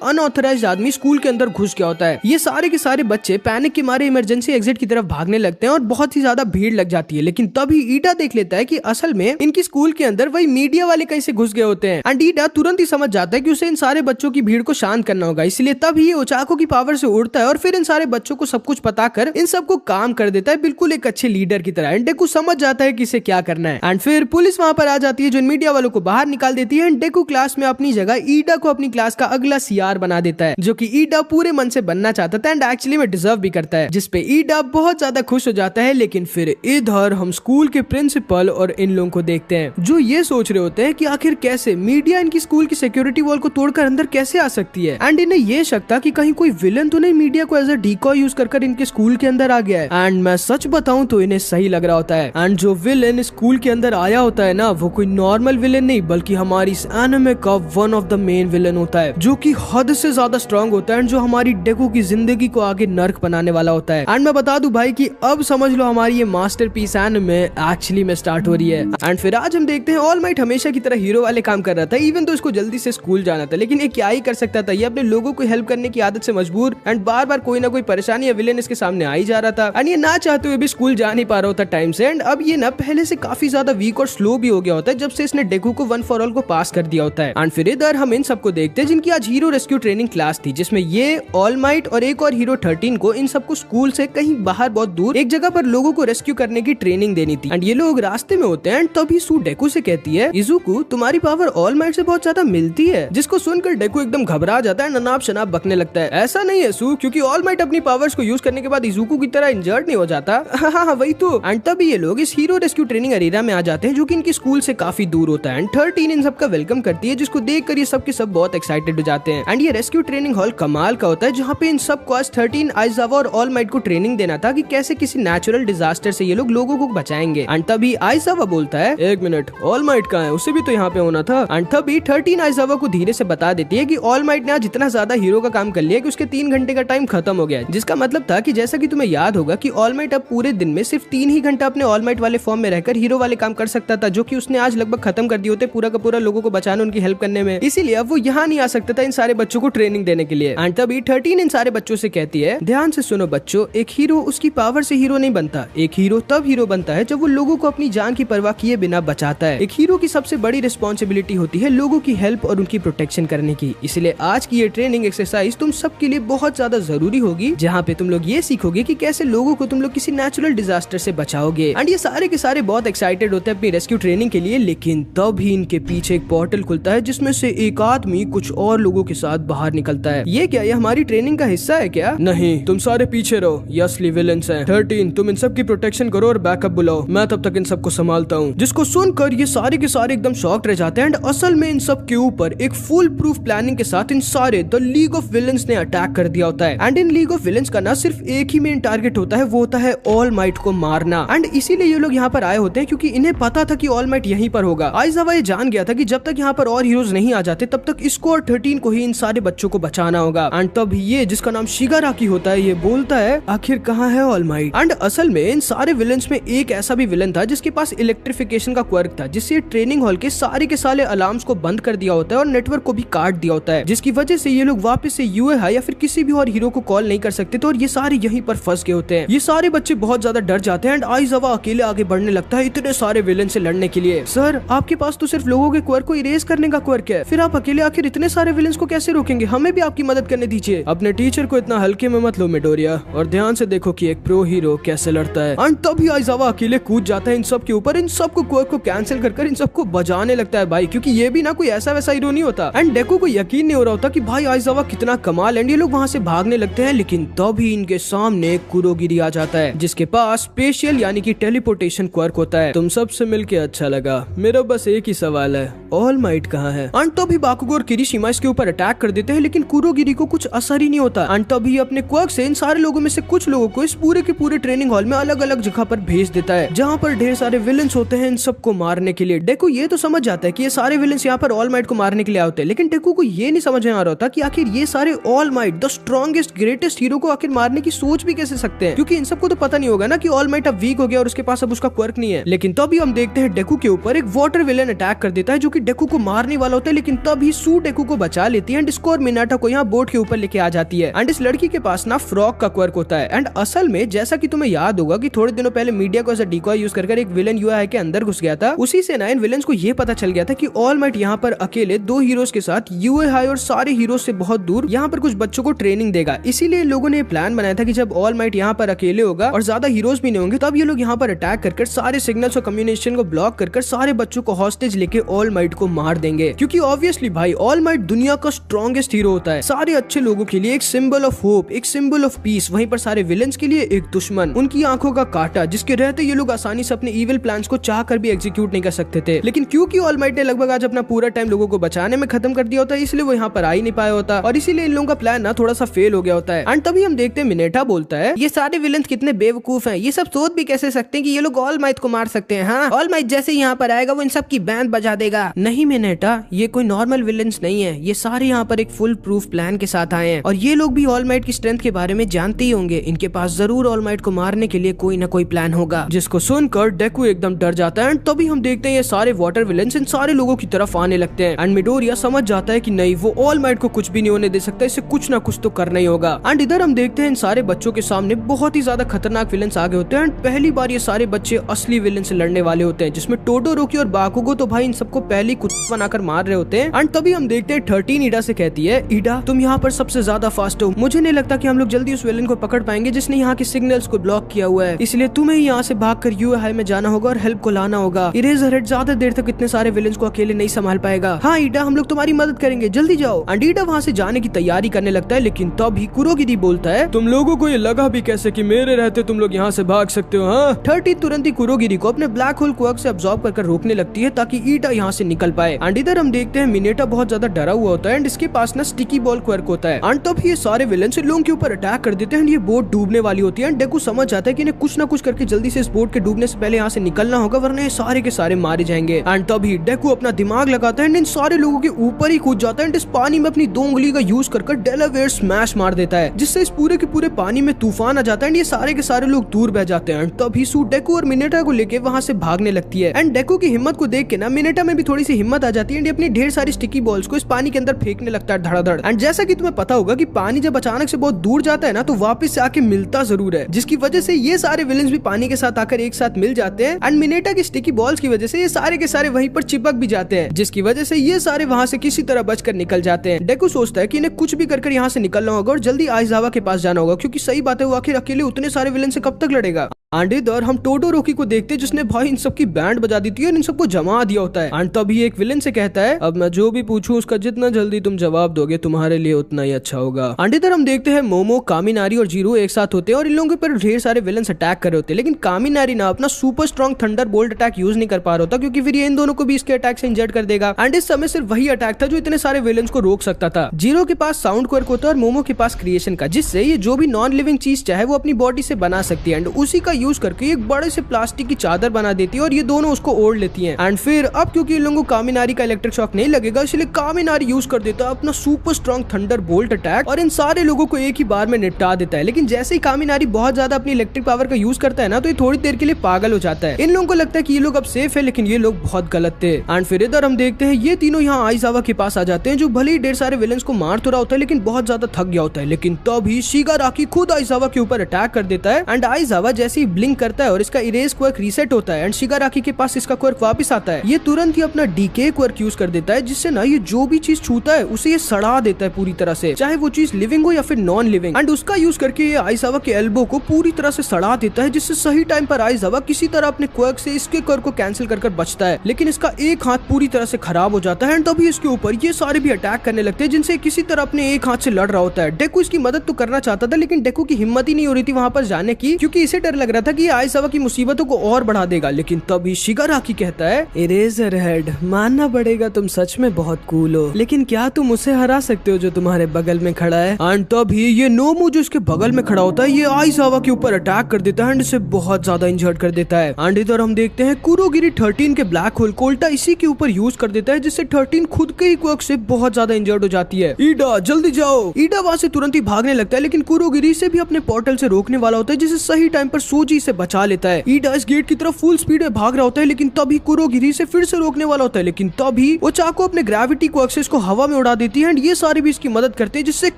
अनऑथराइज्ड आदमी स्कूल के अंदर घुस गया होता है। ये सारे के सारे बच्चे पैनिक के मारे इमरजेंसी एग्जिट की तरफ भागने लगते हैं और बहुत ही ज्यादा भीड़ लग जाती है। लेकिन तभी ईडा देख लेता है कि असल में इनकी स्कूल के अंदर वही मीडिया वाले कहीं से घुस गए होते हैं। एंड ईडा तुरंत ही समझ जाता है कि उसे इन सारे बच्चों की भीड़ को शांत करना होगा, इसलिए तभी ये ओचाको की पावर से उड़ता है और फिर इन सारे बच्चों को सब कुछ पता कर इन सबको काम कर देता है बिल्कुल एक अच्छे लीडर की तरह। एंड डेकू समझ जाता है कि इसे क्या करना है। एंड फिर पुलिस वहां पर आ जाती है जो इन मीडिया वालों को बाहर निकाल देती है। एंड डेकू क्लास में अपनी जगह ईडा को अपनी क्लास का अगला सीआर बना देता है, जो कि ईडा पूरे मन से बनना चाहता था एंड एक्चुअली में डिजर्व भी करता है, जिसपे ईडा बहुत ज्यादा खुश हो जाता है। लेकिन फिर इधर हम स्कूल के प्रिंसिपल और इन लोगों को देखते हैं जो ये सोच रहे होते हैं कि आखिर कैसे मीडिया इनकी स्कूल की सिक्योरिटी वॉल को तोड़कर अंदर कैसे आ सकती है। एंड इन्हें ये शक था कि कहीं कोई विलन तो नहीं मीडिया को एज अ डिकॉय यूज कर इनके स्कूल के अंदर आ गया है। एंड मैं सच बताऊं तो इन्हें सही लग रहा होता है। एंड जो विलन स्कूल के अंदर आया होता है ना, वो कोई नॉर्मल विलन नहीं बल्कि हमारी इस एनिमे का one of the main villain होता है, जो कि हद से ज्यादा स्ट्रांग होता है एंड जो हमारी डेकू की जिंदगी को आगे नर्क बनाने वाला होता है। एंड मैं बता दूं भाई कि अब समझ लो हमारी ये मास्टरपीस एनिमे एक्चुअली में स्टार्ट हो रही है। एंड फिर आज हम देखते हैं ऑल माइट हमेशा की तरह हीरो वाले काम कर रहा था, इवन तो इसको जल्दी से स्कूल जाना था, लेकिन ये क्या ही कर सकता था। ये अपने लोगों को हेल्प करने की आदत से मजबूर एंड बार बार कोई ना कोई परेशानी या विलेन इसके सामने आ ही जा रहा था एंड ये ना चाहते हुए भी स्कूल जा नहीं पा रहा होता टाइम से। एंड अब ये ना पहले से काफी ज्यादा वीक और स्लो भी हो गया होता है जब से इसने डेकू को वन फॉर ऑल को पास कर दिया होता है। एंड फिर इधर हम इन सबको देखते हैं जिनकी आज हीरो रेस्क्यू ट्रेनिंग क्लास थी, जिसमें ये ऑल माइट और एक और हीरो 13 को इन सबको स्कूल से कहीं बाहर बहुत दूर एक जगह पर लोगों को रेस्क्यू करने की ट्रेनिंग देनी थी। एंड ये लोग रास्ते में होते हैं एंड तभी सू डेकू से कहती है, इजुकू तुम्हारी पावर ऑल माइट से बहुत ज्यादा मिलती है, जिसको सुनकर डेकू एकदम घबरा जाता है, ननाब शनाब बकने लगता है। ऐसा नहीं है सू, क्योंकि ऑल माइट अपनी पावर्स को यूज करने के बाद इजुकू की तरह इंजर्ड नहीं हो जाता। हाँ वही तो। एंड तभी ये लोग इस हीरो रेस्क्यू ट्रेनिंग एरिया में आ जाते हैं जो कि इनकी स्कूल से काफी दूर होता है। एंड 13 इन सबका वेलकम करती है, जिसको देखकर ये सब के सब बहुत एक्साइटेड हो जाते हैं। एंड ये रेस्क्यू ट्रेनिंग हॉल कमाल का होता है, जहाँ पे इन सबको आज 13 आइजावा और ऑल माइट को ट्रेनिंग देना था कि कैसे किसी नेचुरल डिजास्टर से ये लोग लोगों को बचाएंगे। एंड तभी आइजावा बोलता है, एक मिनट, ऑल माइट कहाँ है? उसे भी तो यहाँ पे होना था। एंड तभी 13 आइजावा को धीरे से बता देती है कि ऑल माइट ने आज इतना ज्यादा हीरो का काम कर लिया कि उसके 3 घंटे का टाइम खत्म हो गया, जिसका मतलब था कि जैसा कि तुम्हें याद होगा कि ऑल माइट अब पूरे दिन में सिर्फ 3 ही घंटा अपने ऑल माइट वाले फॉर्म में रहकर हीरो वाले काम कर सकता था, जो कि उसने आज लगभग खत्म कर दिए होते पूरा का पूरा लोगों को बचाने उनकी हेल्प करने में। इसीलिए अब वो यहाँ नहीं आ सकता था इन सारे बच्चों को ट्रेनिंग देने के लिए। एंड तभी 13 इन सारे बच्चों से कहती है, ध्यान से सुनो बच्चों, एक हीरो उसकी पावर से हीरो नहीं बनता, एक हीरो तब हीरो बनता है जब वो लोगों को अपनी जान की परवाह किए बिना बचाता है। एक हीरो की सबसे बड़ी रिस्पॉन्सिबिलिटी होती है लोगों की हेल्प और उनकी प्रोटेक्शन करने की। इसलिए आज की ये ट्रेनिंग एक्सरसाइज तुम सबके लिए बहुत ज्यादा जरूरी होगी, जहाँ पे तुम लोग ये सीखोगे कि कैसे लोगों को तुम लोग किसी नेचुरल डिजास्टर से बचाओगे। एंड ये सारे के सारे बहुत एक्साइटेड होते हैं अपनी रेस्क्यू ट्रेनिंग के लिए, लेकिन तब ही इनके पीछे एक पोर्टल खुलता है जिसमें से एक आदमी कुछ और लोगों के साथ बाहर निकलता है। ये क्या, ये हमारी ट्रेनिंग का हिस्सा है क्या? नहीं, तुम सारे पीछे रहो, ये असली विलेंस हैं। 13 तुम इन सब की प्रोटेक्शन करो और बैकअप बुलाओ, मैं तब तक इन सबको संभालता हूँ। जिसको सुनकर ये सारे के सारे एकदम शॉक्ड रह जाते हैं। एंड असल में इन सब के ऊपर एक फुल प्रूफ प्लानिंग के साथ इन सारे द लीग ऑफ विलेंस ने अटैक कर दिया होता है। एंड इन लीग ऑफ विलेंस का ना सिर्फ एक ही मेन टारगेट होता है, वो होता है ऑल माइट को मारना। एंड इसीलिए ये लोग यहाँ पर आए होते हैं क्योंकि इन्हें पता था कि ऑल माइट यहीं पर होगा। आइजावा ये जान गया था कि जब तक यहाँ पर और हीरोज नहीं आ जाते तब तक इसको और 13 को ही इन सारे बच्चों को बचाना होगा। एंड तब ये जिसका नाम शिगाराकी होता है, ये बोलता है, आखिर कहाँ है ऑल माइट? एंड असल में इन सारे विलेंस में एक ऐसा भी विलन था जिसके पास इलेक्ट्रिफिकेशन का क्वर्क था, जिससे ट्रेनिंग हॉल के सारे अलार्म्स को बंद कर दिया होता है और नेटवर्क को भी काट दिया होता है, जिसकी वजह से ये लोग वापस से यूएहा या फिर किसी भी और हीरो को कॉल नहीं कर सकते थे और ये सारे यहीं पर फंस गए होते हैं। ये सारे बच्चे बहुत ज्यादा डर जाते हैं एंड आइजावा अकेले आगे बढ़ने लगता है इतने सारे विलेन से लड़ने के लिए। सर, आपके पास तो सिर्फ लोगों के क्वर्क को इरेज करने का क्वर्क है, फिर आप अकेले आखिर इतने सारे विलेंस को कैसे रोकेंगे? हमें भी आपकी मदद करने दीजिए। अपने टीचर को इतना हल्के में मत लो मिडोरिया, और ध्यान से देखो कि एक प्रो हीरो कैसे लड़ता है। एंड तभी आइजावा अकेले कूद जाता है इन सब के ऊपर, इन सबको क्वर्क को कैंसिल कर इन सबको बजाने लगता है भाई, क्योंकि ये भी ना कोई ऐसा वैसा हीरो नहीं होता। एंड डेको को यकीन नहीं हो रहा होता कि भाई आइजावा कितना कमाल। एंड ये लोग वहाँ से भागने लगते हैं, लेकिन तभी इनके सामने कुरोगिरी आ जाता है, जिसके पास स्पेशल यानी कि टेलीपोर्टेशन क्वर्क होता है। तुम सबसे मिलके अच्छा लगा, मेरा बस एक ही सवाल है, ऑल माइट कहाँ है? एंड तभी बाकुगो और किरीशिमा इसके ऊपर अटैक कर देते हैं, लेकिन कुरोगिरी को कुछ असर ही नहीं होता। एंड तभी अपने क्वर्क से इन सारे लोगों में से कुछ लोगों को इस पूरे के पूरे ट्रेनिंग हॉल में अलग अलग जगह पर भेज देता है, जहाँ पर ढेर सारे विलेंस होते हैं इन सबको मारने के लिए। डेको ये तो समझ जाता है कि ये सारे विलेंस यहाँ पर ऑल माइट को मारने के लिए होते हैं, लेकिन डेको को ये नहीं समझ में आ रहा होता कि आखिर ये सारे all might the strongest greatest hero को आखिर मारने की सोच भी कैसे सकते हैं, क्योंकि इन सबको तो पता नहीं होगा ना कि ऑल माइट अब वीक हो गया और उसके पास अब उसका क्वर्क नहीं है। लेकिन तभी हम देखते हैं डेको के ऊपर एक वाटर विलेन अटैक कर देता है जो कि डेको को मारने वाला होता है, लेकिन तभी सू डेको को बचा लेती है एंड इसको और मिनाटा को यहाँ बोट के ऊपर लेके आ जाती है। एंड इस लड़की के पास ना फ्रॉग का क्वर्क होता है। एंड असल में जैसा कि तुम्हें याद होगा कि थोड़े दिनों पहले मीडिया को ऐसा डिकॉय यूज कर एक विलेन यूएहा के अंदर घुस गया था, उसी से ना इन विलेंस को ये पता चल गया था कि ऑल माइट यहाँ पर अकेले 2 हीरोज के साथ यूएहा और सारे हीरोज से बहुत दूर यहाँ पर कुछ बच्चों को ट्रेनिंग देगा। इसीलिए लोगों ने प्लान बनाया था कि जब ऑल माइट यहाँ पर अकेले होगा और ज्यादा हीरोज भी नहीं होंगे, तब ये लोग यहाँ पर अटैक कर सारे सिग्नल्स और कम्युनिकेशन को ब्लॉक कर सारे बच्चों को हॉस्टेज लेके ऑल माइट को मार देंगे, क्योंकि क्योंकि ऑब्वियसली भाई ऑल माइट दुनिया का स्ट्रॉन्गेस्ट हीरो होता है, सारे अच्छे लोगों के लिए एक सिंबल ऑफ होप, एक सिंबल ऑफ पीस, वहीं पर सारे विलेंस के लिए एक दुश्मन, उनकी आंखों का कांटा, जिसके रहते ये लोग आसानी से अपने इविल प्लान्स को चाह कर भी एग्जीक्यूट नहीं कर सकते थे। लेकिन क्योंकि ऑल माइट ने लगभग आज अपना पूरा टाइम लोगों को बचाने में खत्म कर दिया होता है, इसलिए वो यहाँ पर आ ही नहीं पाया होता और इसीलिए इन लोगों का प्लान ना थोड़ा सा फेल हो गया होता है। एंड तभी हम देखते हैं मिनेटा बोलता है, ये सारे विलेंस कितने बेवकूफ हैं, ये सब सोच भी कैसे सकते हैं कि ये लोग ऑल माइट को मार सकते हैं। हाँ, ऑल माइट जैसे यहाँ पर आएगा वो इन सब की बैंड बजा देगा। नहीं मिनेटा, ये कोई नॉर्मल विलेंस नहीं है, ये सारे यहाँ पर एक फुल प्रूफ प्लान के साथ आए हैं और ये लोग भी ऑल माइट की स्ट्रेंथ के बारे में जानते ही होंगे। इनके पास जरूर ऑल माइट को मारने के लिए कोई ना कोई प्लान होगा। जिसको सुनकर डेकू एकदम डर जाता है। एंड तभी हम देखते हैं ये सारे वाटर विलेंस इन सारे लोगों की तरफ आने लगते हैं। एंड मिडोरिया समझ जाता है कि नहीं, वो ऑल माइट को कुछ भी नहीं होने दे सकता, इसे कुछ ना कुछ तो करना ही होगा। एंड इधर हम देखते हैं इन सारे बच्चों के सामने बहुत ही ज्यादा खतरनाक विलेंस आगे होते हैं। एंड पहली बार ये सारे बच्चे असली विलेन से लड़ने वाले होते हैं, जिसमें टोडोरोकी और बाकुगो तो भाई इन सबको पहले कुत्ता बनाकर मार रहे होते हैं। एंड तभी हम देखते हैं 13 ईडा से कहती है, ईडा तुम यहाँ पर सबसे ज्यादा फास्ट हो, मुझे नहीं लगता कि हम लोग जल्दी उस विलेन को पकड़ पाएंगे जिसने यहाँ के सिग्नल्स को ब्लॉक किया हुआ है, इसलिए तुम्हें यहाँ से भागकर यूएहाई में जाना होगा और हेल्प को लाना होगा। इरेजरहेड ज्यादा देर तक इतने सारे विलेंस को अकेले नहीं संभाल पाएगा। हाँ ईडा, हम लोग तुम्हारी मदद करेंगे, जल्दी जाओ। एंड ईडा वहाँ से जाने की तैयारी करने लगता है, लेकिन तभी कुरोगिरी बोलता है, तुम लोगों को ये लगा भी कैसे कि मेरे रहते तुम लोग यहाँ से भाग सकते हो? हाँ। 30 तुरंत ही कुरोगिरी को अपने ब्लैक होल क्वर्क से अब्सॉर्ब कर रोकने लगती है ताकि ईडा यहाँ से निकल पाए। एंड इधर हम देखते हैं मिनेटा बहुत ज्यादा डरा हुआ होता है एंड इसके पास ना स्टिकी बॉल क्वर्क होता है। एंड तब ये सारे विलेंस लोगों के ऊपर अटैक कर देते हैं। ये बोट डूबने वाली होती है। डेकू समझ जाता है कि इन्हें कुछ ना कुछ करके जल्दी से इस बोट के डूबने से पहले यहाँ से निकलना होगा, वरना ये सारे के सारे मारे जाएंगे। एंड तभी डेकू अपना दिमाग लगाता है, इन सारे लोगों के ऊपर ही कूद जाता है। इस पानी में अपनी 2 उंगली का यूज कर डेलावेयर स्मैश मार देता है, जिससे इस पूरे के पूरे पानी में तूफान आ जाता है। ये सारे के सारे लोग दूर बह जाते हैं। तभी सू डेकू और मिनेटा को लेके वहाँ से भागने लगती है। एंड डेकू की हिम्मत को देख के ना मिनेटा में भी थोड़ी सी हिम्मत आ जाती है। ये अपनी ढेर सारी स्टिकी बॉल्स को इस पानी के अंदर फेंकने लगता है धड़ाधड़। एंड जैसा कि तुम्हें पता होगा कि पानी जब अचानक से बहुत दूर जाता है ना, तो वापस से आके मिलता जरूर है, जिसकी वजह से ये सारे विलेंस भी पानी के साथ आकर एक साथ मिल जाते हैं। एंड मिनेटा की स्टिकी बॉल्स की वजह से ये सारे के सारे वहीं पर चिपक भी जाते हैं, जिसकी वजह से ये सारे वहाँ से किसी तरह बचकर निकल जाते हैं। डेकू सोचता है कि इन्हें कुछ भी कर यहाँ से निकलना होगा और जल्दी आइजावा के पास जाना होगा, क्योंकि सही बात है वो आखिर अकेले उतने सारे विलेन से कब तक लड़ेगा। एंड इधर हम टोडोरोकी को देखते हैं, जिसने भाई इन सब की बैंड बजा दी थी और इन सबको जमा दिया होता है। एंड तभी एक विलेन से कहता है, अब मैं जो भी पूछूं उसका जितना जल्दी तुम जवाब दोगे तुम्हारे लिए उतना ही अच्छा होगा। एंड इधर हम देखते हैं मोमो, कामिनारी और जीरो एक साथ होते हैं और इन लोगों पर ढेर सारे विलेंस अटैक कर रहे होते हैं। लेकिन कामिनारी ना अपना super strong thunder bolt attack use नहीं कर पा रहा होता, क्योंकि फिर ये इन दोनों को भी इसके अटैक से इंजर्ड कर देगा। एंड इस समय सिर्फ वही अटैक था जो इतने सारे विलेंस को रोक सकता था। जीरो के पास साउंड क्वर्क होता है और मोमो के पास क्रिएशन का, जिससे ये जो भी नॉन लिविंग चीज चाहे वो अपनी बॉडी से बना सकती है। एंड उसी का यूज करके एक बड़े से प्लास्टिक की चादर बना देती है और ये दोनों उसको ओढ़ लेती हैं। एंड फिर अब क्योंकि इन लोगों को कामिनारी का इलेक्ट्रिक शॉक नहीं लगेगा, इसलिए कामिनारी यूज कर देता है अपना super strong thunder bolt attack और इन सारे लोगों को एक ही बार में निपटा देता है। लेकिन जैसे ही कामिनारी बहुत ज्यादा अपनी इलेक्ट्रिक पावर का यूज करता है ना, तो ये थोड़ी देर के लिए पागल हो जाता है। इन लोगों को लगता है कि ये लोग अब सेफ है, लेकिन ये लोग बहुत गलत थे। एंड फिर इधर हम देखते हैं ये तीनों यहाँ आइजावा के पास आ जाते हैं, जो भले ही ढेर सारे विलेंस को मार तो रहा होता है, लेकिन बहुत ज्यादा थक गया होता है। लेकिन तभी शिगाराकी खुद आइजावा के ऊपर अटैक कर देता है। एंड आइजावा जैसे ही ब्लिंक करता है और इसका इरेज क्वर्क रीसेट होता है एंड शिगाराकी के पास इसका क्वर्क वापस आता है, ये तुरंत ही अपना डीके क्वर्क यूज कर देता है, जिससे ना ये जो भी चीज छूता है उसे ये सड़ा देता है पूरी तरह से, चाहे वो चीज लिविंग हो या फिर नॉन लिविंग। एंड उसका यूज करके ये आइजावा के एल्बो को पूरी तरह से सड़ा देता है, जिससे सही टाइम पर आइजावा किसी तरह अपने क्वर्क से इसके क्वर्क को कैंसिल कर बचता है। लेकिन इसका एक हाथ पूरी तरह से खराब हो जाता है। एंड तभी इसके ऊपर ये सारे भी अटैक करने लगते हैं, जिनसे किसी तरह अपने एक हाथ से लड़ रहा होता है। डेकू इसकी मदद तो करना चाहता था, लेकिन डेकू की हिम्मत ही नहीं हो रही थी वहां पर जाने की, क्योंकि इसे डर लग रहा था कि ये आइजावा की मुसीबतों को और बढ़ा देगा। लेकिन तभी शिगाराकी कहता है, इरेजरहेड मानना पड़ेगा तुम सच में बहुत कूल हो, लेकिन क्या तुम उसे हरा सकते हो जो तुम्हारे बगल में खड़ा है? एंड तभी ये नोमू जो इसके बगल में खड़ा होता है, ये आइजावा के ऊपर अटैक कर देता है एंड इसे बहुत ज्यादा इंजर्ड कर देता है। एंड इधर हम देखते हैं कुरोगिरी 13 के ब्लैक होल कोल्टा इसी के ऊपर यूज कर देता है, जिससे 13 खुद के ही क्वर्क से बहुत ज्यादा इंजर्ड हो जाती है। ईडा जल्दी जाओ। ईडा वहां से तुरंत ही भागने लगता है, लेकिन कुरोगिरी से भी अपने पोर्टल से रोकने वाला होता है, जिसे सही टाइम पर सोजी से बचा लेता है। ईडा इस गेट की तरफ फुल स्पीड में भाग रहा होता है, लेकिन तभी कुरोगिरी से फिर से रोकने वाला होता है। लेकिन तभी वो चाकू अपने ग्रेविटी को एक्सेस को हवा में उड़ा देती है एंड ये सारे भी इसकी मदद करते हैं, जिससे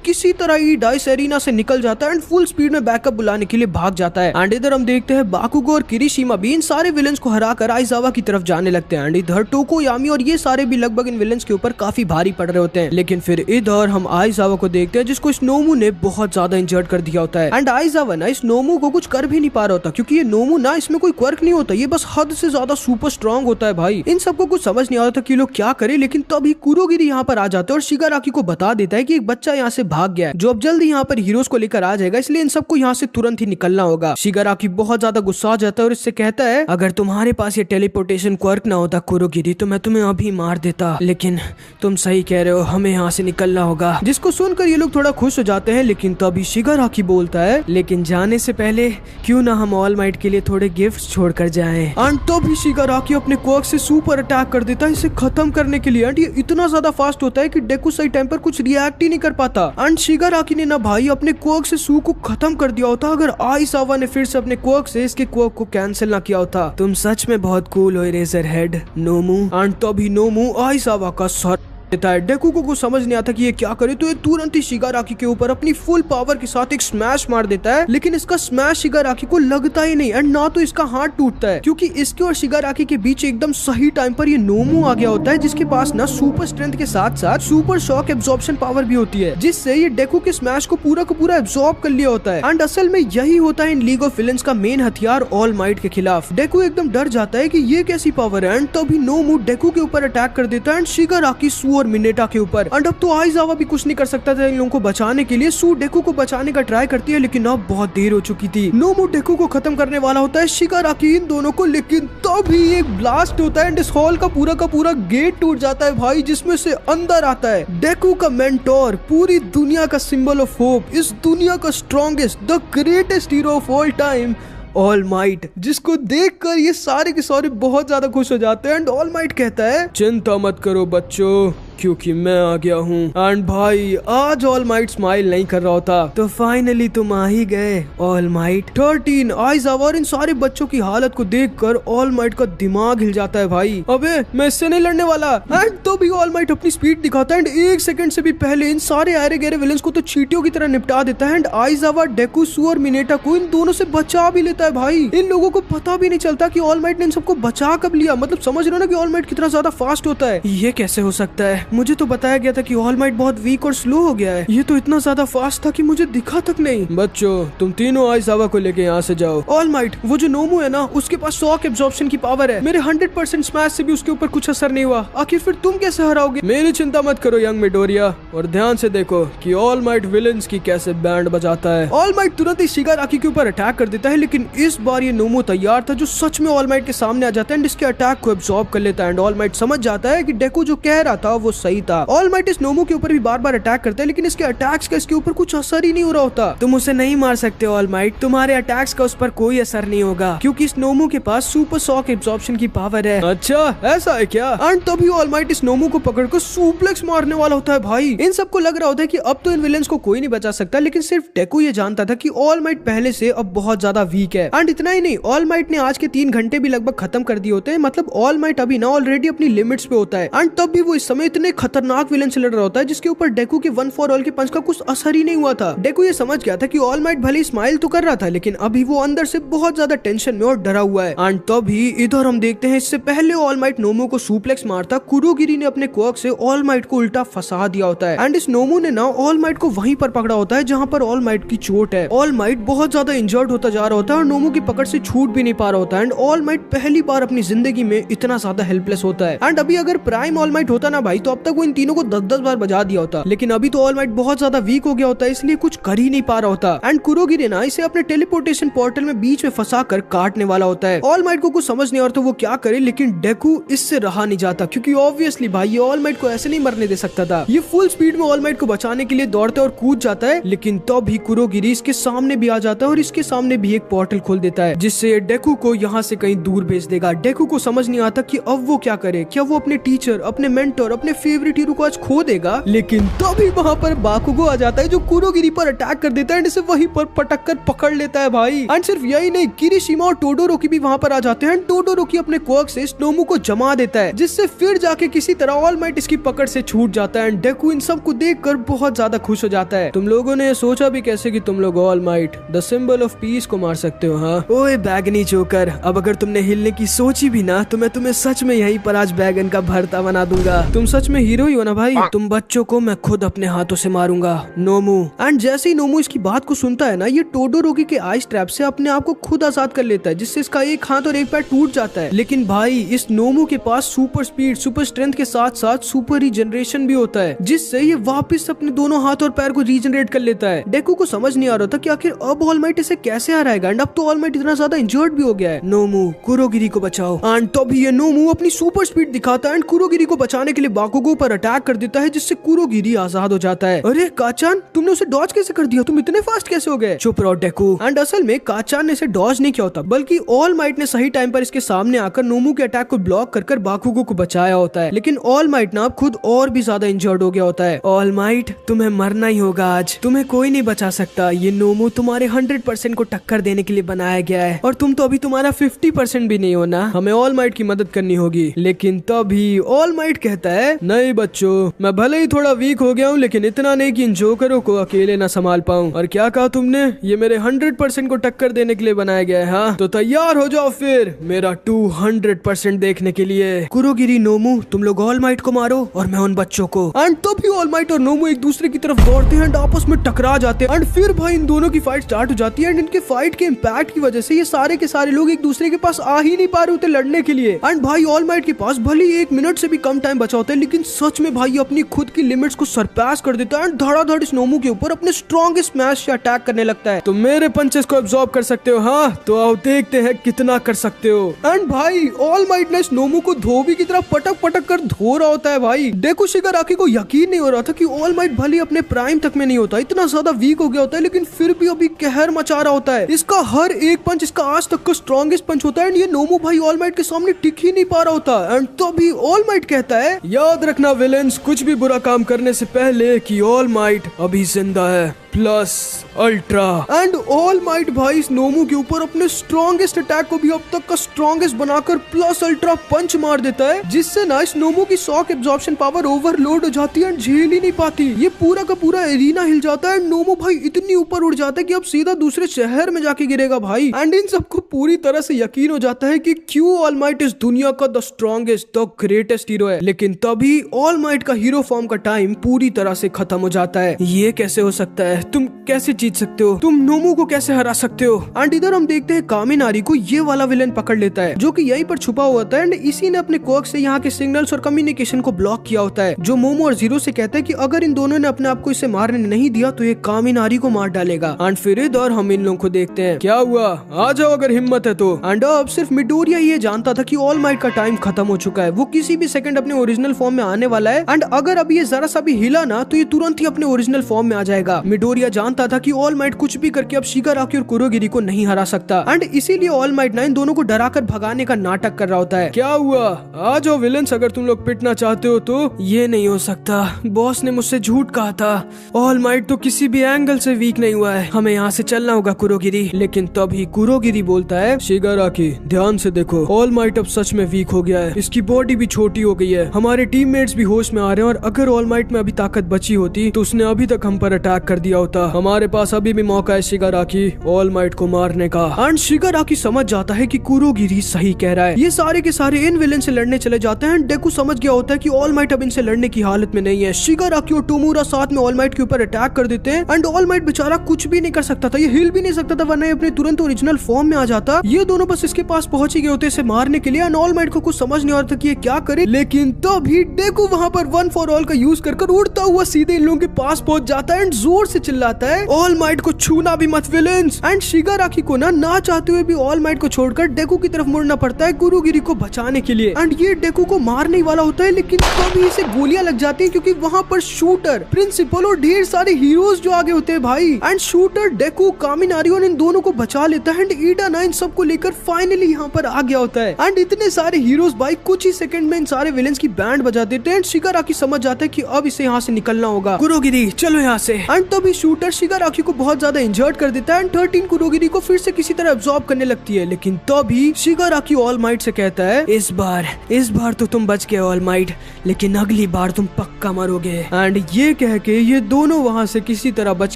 किसी तरह ईडा इस एरिना से निकल जाता है एंड फुल स्पीड में बैकअप बुलाने के लिए भाग जाता है। एंड इधर हम देखते हैं बाकुगो और किरिशिमा भी इन सारे विलेंस को हराकर आइजावा की तरफ जाने लगते हैं। एंड इधर टोकोयामी और ये सारे भी लगभग इन विलेंस के ऊपर काफी भारी पड़ रहे होते हैं। लेकिन फिर इधर हम आइजावा को देखते हैं, जिसको इस नोमू ने बहुत ज्यादा इंजर्ड कर दिया होता है। एंड आइजावा ना इस नोमू को कुछ कर भी नहीं पा रहा होता, क्योंकि ये नोमू ना इसमें कोई क्वर्क नहीं होता, ये बस हद से ज्यादा सुपर स्ट्रांग होता है भाई। इन सबको कुछ समझ नहीं आता कि लोग क्या करे, लेकिन तभी कुरोगिरी यहाँ पर आ जाता है और शिगाराकी को बता देता है कि एक बच्चा यहाँ से भाग गया है जो अब जल्दी यहाँ पर हीरोज को लेकर आ जाएगा, इसलिए इन सबको यहाँ से तुरंत ही निकलना होगा। शिगाराकी बहुत ज्यादा गुस्सा आ जाता है और इससे कहता है अगर तुम्हारे पास ये टेलीपोर्टेशन क्वर्क ना होता कुरोगिरी तो मैं तुम्हें अभी मार देता, लेकिन तुम सही कह रहे हो, हमें यहाँ से निकलना होगा। जिसको सुनकर ये लोग थोड़ा खुश हो जाते हैं, लेकिन तभी शिगाराकी बोलता है लेकिन जाने से पहले क्यों ना हम ऑल माइट के लिए थोड़े गिफ्ट्स छोड़कर जाएं। एंड तभी शिगाराकी अपने क्वर्क से सुपर अटैक कर देता है इसे खत्म करने के लिए। एंड ये इतना ज्यादा फास्ट होता है कि डेकू सही टाइम पर कुछ रिएक्ट ही नहीं कर पाता। एंड शिगाराकी ने ना भाई अपने क्वर्क से सू को खत्म कर दिया होता अगर आइसावा ने फिर से अपने क्वर्क से इसके क्वर्क को कैंसिल ना किया होता। तुम सच में बहुत कूल हो इरेजर हेड नोमू। एंड तभी नोमू आइसावा का सर देता है। डेकू को कुछ समझ नहीं आता कि ये क्या करे, तो ये तुरंत ही शिगाराकी के ऊपर अपनी फुल पावर के साथ एक स्मैश मार देता है, लेकिन इसका स्मैश शिगाराकी को लगता ही नहीं एंड ना तो इसका हाथ टूटता है, क्योंकि इसके और शिगाराकी के बीच एकदम सही टाइम पर ये नोमू आ गया होता है जिसके पास ना सुपर स्ट्रेंथ के साथ साथ सुपर शॉक एब्जॉर्प्शन पावर भी होती है, जिससे ये डेकू के स्मैश को पूरा का पूरा एब्जॉर्ब कर लिया होता है। एंड असल में यही होता है इन लीग ऑफ विलेंस का मेन हथियार ऑल माइट के खिलाफ। डेकू एकदम डर जाता है कि ये कैसी पावर है एंड तभी नोमू डेकू के ऊपर अटैक कर देता है एंड शिगाराकी सू और मिनेटा के ऊपर। एंड अब तो आइजावा भी कुछ नहीं कर सकता था इन लोगों को बचाने के लिए। सू डेकू को बचाने का ट्राई करती है, लेकिन अब बहुत देर हो चुकी थी। नोमू डेकू को खत्म करने वाला होता है, शिगाराकी इन दोनों को, लेकिन तभी एक ब्लास्ट होता है एंड इस हॉल का पूरा गेट टूट जाता है भाई, जिसमें से अंदर आता है डेकू का मेंटोर, पूरी दुनिया का सिंबल ऑफ होप, इस दुनिया का strongest the greatest hero of all time all might, जिसको देखकर ये सारे के सारे बहुत ज्यादा खुश हो जाते हैं। एंड ऑल माइट कहता है चिंता मत करो बच्चों, क्योंकि मैं आ गया हूँ। एंड भाई आज ऑल माइट स्माइल नहीं कर रहा होता, तो फाइनली तुम आ ही गए ऑल माइट। 13 आइजावा और इन सारे बच्चों की हालत को देखकर ऑल माइट का दिमाग हिल जाता है भाई, अबे मैं इससे नहीं लड़ने वाला। एंड तो भी ऑल माइट अपनी स्पीड दिखाता है एंड एक सेकंड से भी पहले इन सारे आरे गहरे विलेंस को तो चींटियों की तरह निपटा देता है। एंड आइजावा डेकू सू और मिनेटा को इन दोनों से बचा भी लेता है भाई। इन लोगों को पता भी नहीं चलता कि ऑल माइट ने इन सबको बचा कब लिया, मतलब समझ रहे हो ना कि ऑल माइट कितना ज्यादा फास्ट होता है। ये कैसे हो सकता है, मुझे तो बताया गया था कि ऑल माइट बहुत वीक और स्लो हो गया है, ये तो इतना ज्यादा फास्ट था कि मुझे दिखा तक नहीं। बच्चों तुम तीनों आइजावा को लेके यहाँ से जाओ। ऑल माइट वो जो नोमू है ना उसके पास शॉक एब्जॉर्प्शन की पावर है, मेरे 100% स्मैश से भी उसके ऊपर कुछ असर नहीं हुआ, आखिर फिर तुम कैसे हराओगे। मेरी चिंता मत करो यंग मिडोरिया, और ध्यान से देखो कि ऑल माइट विलेंस की कैसे बैंड बजाता है। ऑल माइट तुरंत ही शिगाराकी के ऊपर अटैक कर देता है, लेकिन इस बार ये नोमू तैयार था जो सच में ऑल माइट के सामने आ जाता है एंड इसके अटैक को एब्जॉर्ब कर लेता है। एंड ऑल माइट समझ जाता है कि डेकू जो कह रहा था वो सही था। ऑल माइट इस नोमू के ऊपर भी बार बार अटैक करता है, लेकिन इसके अटैक्स का इसके ऊपर कुछ असर ही नहीं हो रहा होता। तुम उसे नहीं मार सकते ऑल माइट, तुम्हारे अटैक्स का उस पर कोई असर नहीं होगा, क्योंकि इस नोमू के पास सुपर शॉक एब्जॉर्प्शन की पावर है। अच्छा ऐसा है क्या। एंड तभी ऑल माइट इस नोमू को पकड़कर सुप्लेक्स मारने वाला होता है भाई। इन सबको लग रहा होता है कि अब तो इन विलेंस को कोई नहीं बचा सकता, लेकिन सिर्फ डेकू ये जानता था कि ऑल माइट पहले से अब बहुत ज्यादा वीक है। एंड इतना ही नहीं, ऑल माइट ने आज के 3 घंटे भी लगभग खत्म कर दिए होते हैं, मतलब ऑल माइट अभी ना ऑलरेडी अपनी लिमिट्स पे होता है। एंड तब भी वो इस समय इतने खतरनाक विलेन से लड़ रहा होता है जिसके ऊपर डेकू के 1 फॉर ऑल के पंच का कुछ असर ही नहीं हुआ था। डेकू ये समझ गया था कि ऑल माइट भले स्माइल तो कर रहा था, लेकिन अभी वो अंदर से बहुत ज्यादा टेंशन में और डरा हुआ है। एंड तभी इधर हम देखते हैं इससे पहले ऑल माइट नोमू को सुप्लेक्स मारता, कुरोगिरी ने अपने क्वर्क से ऑल माइट को उल्टा फंसा दिया होता है। एंड इस नोमू ने ना ऑल माइट को वहीं पर पकड़ा होता है जहाँ पर ऑल माइट की चोट है। ऑल माइट बहुत ज्यादा इंजर्ड होता जा रहा होता है और नोमू की पकड़ से छूट भी नहीं पा रहा होता है। एंड ऑल माइट पहली बार अपनी जिंदगी में इतना ज्यादा हेल्पलेस होता है। एंड अभी अगर प्राइम ऑल माइट होता ना भाई, तो अब तक वो इन तीनों को 10-10 बार बजा दिया होता, लेकिन अभी तो ऑल माइट बहुत ज्यादा वीक हो गया होता है, इसलिए कुछ कर ही नहीं पा रहा होता। एंड कुरोगिरी ना इसे अपने टेलीपोर्टेशन पोर्टल में बीच में फंसा कर काटने वाला होता है। ऑल माइट को कुछ समझ नहीं आ रहा तो वो क्या करे, लेकिन डेकू इससे रहा नहीं जाता, क्योंकि ऑब्वियसली भाई ये ऑल माइट को ऐसे नहीं मरने दे सकता था। ये फुल स्पीड में ऑल माइट को बचाने के लिए दौड़ता है और कूद जाता है, लेकिन तब ही कुरोगिरी इसके सामने भी आ जाता है और इसके सामने भी एक पोर्टल खोल देता है, जिससे डेकू को यहाँ से कहीं दूर भेज देगा। डेकू को समझ नहीं आता कि अब वो क्या करे, क्या वो अपने टीचर, अपने मेंटर, अपने फेवरेट हीरो को आज खो देगा। लेकिन तभी वहाँ पर बाकुगो आ जाता है जो कुरोगिरी पर अटैक कर देता है एंड इसे वहीं पर पटक कर पकड़ लेता है भाई। एंड सिर्फ यही नहीं, किरिशिमा और टोडोरोकी भी वहाँ पर आ जाते हैं। टोडोरोकी अपने क्वर्क से नोमू को जमा देता है, जिससे फिर जाके किसी तरह ऑल माइट इसकी पकड़ से छूट जाता है। एंड डेकू इन सब को देखकर बहुत ज्यादा खुश हो जाता है। तुम लोगों ने सोचा भी कैसे कि तुम लोग all might the symbol of peace को मार सकते हो। हाँ ओए बैगनी जोकर, अब अगर तुमने हिलने की सोची भी ना तो मैं तुम्हें सच में यहीं पर आज बैगन का भरता बना दूंगा। तुम सच सच में हीरो ही हो ना भाई, तुम बच्चों को मैं खुद अपने हाथों से मारूंगा, नोमू। एंड जैसे ही नोमू इसकी बात को सुनता है ना, ये टोडोरोकी के आइस ट्रैप से अपने आप को खुद आजाद कर लेता है, जिससे इसका एक हाथ और एक पैर टूट जाता है। लेकिन भाई इस नोमू के पास सुपर स्पीड, सुपर स्ट्रेंथ के साथ साथ सुपर रीजनरेशन भी होता है, जिससे ये वापस अपने दोनों हाथ और पैर को रीजनरेट कर लेता है। डेकू को समझ नहीं आ रहा था कि आखिर अब ऑल माइट इसे कैसे हराएगा। एंड अब तो ऑल माइट इतना ज्यादा इंजर्ड भी हो गया है। नोमू कुरोगिरी को बचाओ। एंड तभी ये नोमू अपनी सुपर स्पीड दिखाता है एंड कुरोगिरी को बचाने के लिए बाकुगो पर अटैक कर देता है, जिससे कुरोगिरी आजाद हो जाता है। अरे काचान, तुमने उसे डॉज कैसे कर दिया? तुम इतने फास्ट कैसे हो गए? चुप रहो डेकू। एंड असल में काचान ने इसे डॉज नहीं किया होता, बल्कि ऑल माइट ने सही टाइम पर इसके सामने आकर नोमू के अटैक को ब्लॉक कर बाकुगो को बचाया होता है। लेकिन ऑल माइट ना खुद और भी ज्यादा इंजर्ड हो गया होता है। ऑल माइट, तुम्हें मरना ही होगा आज, तुम्हें कोई नहीं बचा सकता। ये नोमू तुम्हारे 100% को टक्कर देने के लिए बनाया गया है, और तुम तो अभी तुम्हारा 50% भी नहीं हो ना। हमें ऑल माइट की मदद करनी होगी। लेकिन तभी ऑल माइट कहता है, नहीं बच्चों, मैं भले ही थोड़ा वीक हो गया हूँ, लेकिन इतना नहीं कि इन जोकरों को अकेले ना संभाल पाऊँ। और क्या कहा तुमने? ये मेरे 100% को टक्कर देने के लिए बनाया गया है, हाँ? तो तैयार हो जाओ फिर मेरा 200% देखने के लिए। कुरोगिरी, नोमू, तुम लोग ऑल माइट को मारो और मैं उन बच्चों को। एंड तभी ऑल माइट और नोमू एक दूसरे की तरफ दौड़ते हैं, आपस में टकरा जाते हैं। एंड फिर भाई इन दोनों की फाइट स्टार्ट हो जाती है। एंड इनके फाइट के इम्पैक्ट की वजह से ये सारे के सारे लोग एक दूसरे के पास आ ही नहीं पा रहे होते लड़ने के लिए। एंड भाई ऑल माइट के पास भले 1 मिनट से भी कम टाइम बचा होता है, लेकिन सच में भाई अपनी खुद की लिमिट्स को सरपास कर देता है। एंड धड़ाधड़ इस नोमू के ऊपर अपने स्ट्रॉन्गेस्ट स्मैश से अटैक करने लगता है। तो मेरे पंचेस को अब्सॉर्ब कर सकते हो, हाँ? तो आओ देखते हैं कितना कर सकते हो। एंड भाई ऑल माइट ने इस नोमू को धोबी की तरह पटक पटक कर धो रहा होता है। भाई डेकू शिगाराकी को यकीन नहीं हो रहा था कि ऑल माइट भले अपने प्राइम तक में नहीं होता, इतना ज्यादा वीक हो गया होता है, लेकिन फिर भी अभी कहर मचा रहा होता है। इसका हर एक पंच इसका आज तक का स्ट्रॉन्गेस्ट पंच होता है। एंड ये नोमू भाई ऑल माइट के सामने टिक ही नहीं पा रहा होता। एंड तभी ऑल माइट कहता है, याद रखना विलेंस, कुछ भी बुरा काम करने से पहले कि ऑल माइट अभी जिंदा है, plus ultra. And all might भाई इस नोमू के ऊपर अपने स्ट्रॉन्गेस्ट अटैक को भी अब तक का स्ट्रॉन्गेस्ट बनाकर प्लस अल्ट्रा पंच मार देता है, जिससे ना इस नोमू की शॉक एब्जॉर्प्शन पावर ओवरलोड हो जाती है, झेल ही नहीं पाती। ये पूरा का पूरा एरिना हिल जाता है। नोमू भाई इतनी ऊपर उड़ जाता है कि अब सीधा दूसरे शहर में जाके गिरेगा भाई। एंड इन सबको पूरी तरह से यकीन हो जाता है कि क्यों ऑल माइट इस दुनिया का the strongest, the greatest hero है। लेकिन तभी ऑल माइट का हीरो फॉर्म का टाइम पूरी तरह से खत्म हो जाता है। ये कैसे हो सकता है? तुम कैसे जीत सकते हो? तुम नोमू को कैसे हरा सकते हो? एंड इधर हम देखते हैं कामिनारी को ये वाला विलेन पकड़ लेता है, जो कि यहीं पर छुपा हुआ था। एंड इसी ने अपने कोक से यहाँ के सिग्नल्स और कम्युनिकेशन को ब्लॉक किया होता है, जो मोमो और जीरो से कहता है कि अगर इन दोनों ने अपने आप को इसे मारने नहीं दिया तो ये कामिनारी को मार डालेगा। एंड फिर इधर हम इन लोगों को देखते हैं, क्या हुआ? आ जाओ अगर हिम्मत है तो। एंड अब सिर्फ मिडोरिया ये जानता था कि ऑल माइट का टाइम खत्म हो चुका है, वो किसी भी सेकंड अपने ओरिजिनल फॉर्म में आने वाला है। एंड अगर अभी ये जरा सा भी हिला ना तो ये तुरंत ही अपने ओरिजिनल फॉर्म में आ जाएगा। मिडोरिया जानता था कि ऑल माइट कुछ भी करके अब शिगाराकी और कुरोगिरी को नहीं हरा सकता। एंड इसीलिए ऑल माइट ना इन दोनों को डराकर भगाने का नाटक कर रहा होता है। क्या हुआ? आ जाओ विलेंस, अगर तुम लोग पिटना चाहते हो तो। ये नहीं हो सकता, बॉस ने मुझसे झूठ कहा था। ऑल माइट तो किसी भी एंगल से वीक नहीं हुआ है, हमें यहाँ से चलना होगा कुरोगिरी। लेकिन तभी कुरोगिरी बोलता है, शिगाराकी ध्यान से देखो, ऑल माइट अब सच में वीक हो गया है, इसकी बॉडी भी छोटी हो गई है, हमारे टीममेट्स भी होश में आ रहे हैं। और अगर ऑल माइट में अभी ताकत बची होती तो उसने अभी तक हम पर अटैक कर दिया होता। हमारे पास अभी भी मौका है शिगाराकी ऑल माइट को मारने का। एंड शिगाराकी समझ जाता है कि कुरोगिरी सही कह रहा है। ये सारे के सारे इन विलेन से लड़ने चले जाते हैं। डेकू समझ गया होता है कि ऑल माइट अब इनसे लड़ने की हालत में नहीं है। शिगाराकी और टोमूरा साथ में ऑल माइट के ऊपर अटैक कर देते हैं। एंड ऑल माइट बेचारा कुछ भी नहीं कर सकता था, ये हिल भी नहीं सकता था, वरना अपने तुरंत ओरिजिनल फॉर्म में आ जाता। ये दोनों बस इसके पास पहुंच ही गए होते इसे मारने के लिए। एंड ऑल माइट को कुछ समझ नहीं आ रहा था कि ये क्या करे। लेकिन तभी डेकू वहां पर वन फॉर ऑल का यूज कर उड़ता हुआ सीधे इन लोगों के पास पहुंच जाता है। एंड जोर से चिल्लाता है, ऑल माइट को छूना भी मत विलेंस। एंड शिगाराकी को ना चाहते हुए भी ऑल माइट को छोड़कर डेकू की तरफ मुड़ना पड़ता है कुरोगिरी को बचाने के लिए। एंड ये डेकू को मारने वाला होता है, लेकिन तभी इसे गोलियां लग जाती हैं, क्योंकि वहां पर शूटर, प्रिंसिपल और ढेर सारे हीरोज जो आगे होते हैं भाई। एंड शूटर डेकू, कामिनारी और इन दोनों को बचा लेता है। एंड ईडा ना इन सबको लेकर फाइनली यहाँ पर आ गया होता है। एंड इतने सारे हीरोज भाई कुछ ही सेकंड में इन सारे विलेंस की बैंड बजा देते हैं। शिगाराकी समझ जाता है कि अब इसे यहाँ से निकलना होगा। कुरोगिरी चलो यहाँ से। एंड तभी शूटर शिगाराकी को बहुत ज्यादा इंजर्ड कर देता है एंड 13 कुरोगिरी को फिर से किसी तरह अब्सॉर्ब करने लगती है। लेकिन तभी शिगाराकी ऑल माइट से कहता है, इस बार तो तुम बच गए ऑल माइट, लेकिन अगली बार तुम पक्का मरोगे। एंड ये कह के ये दोनों वहाँ से किसी तरह बच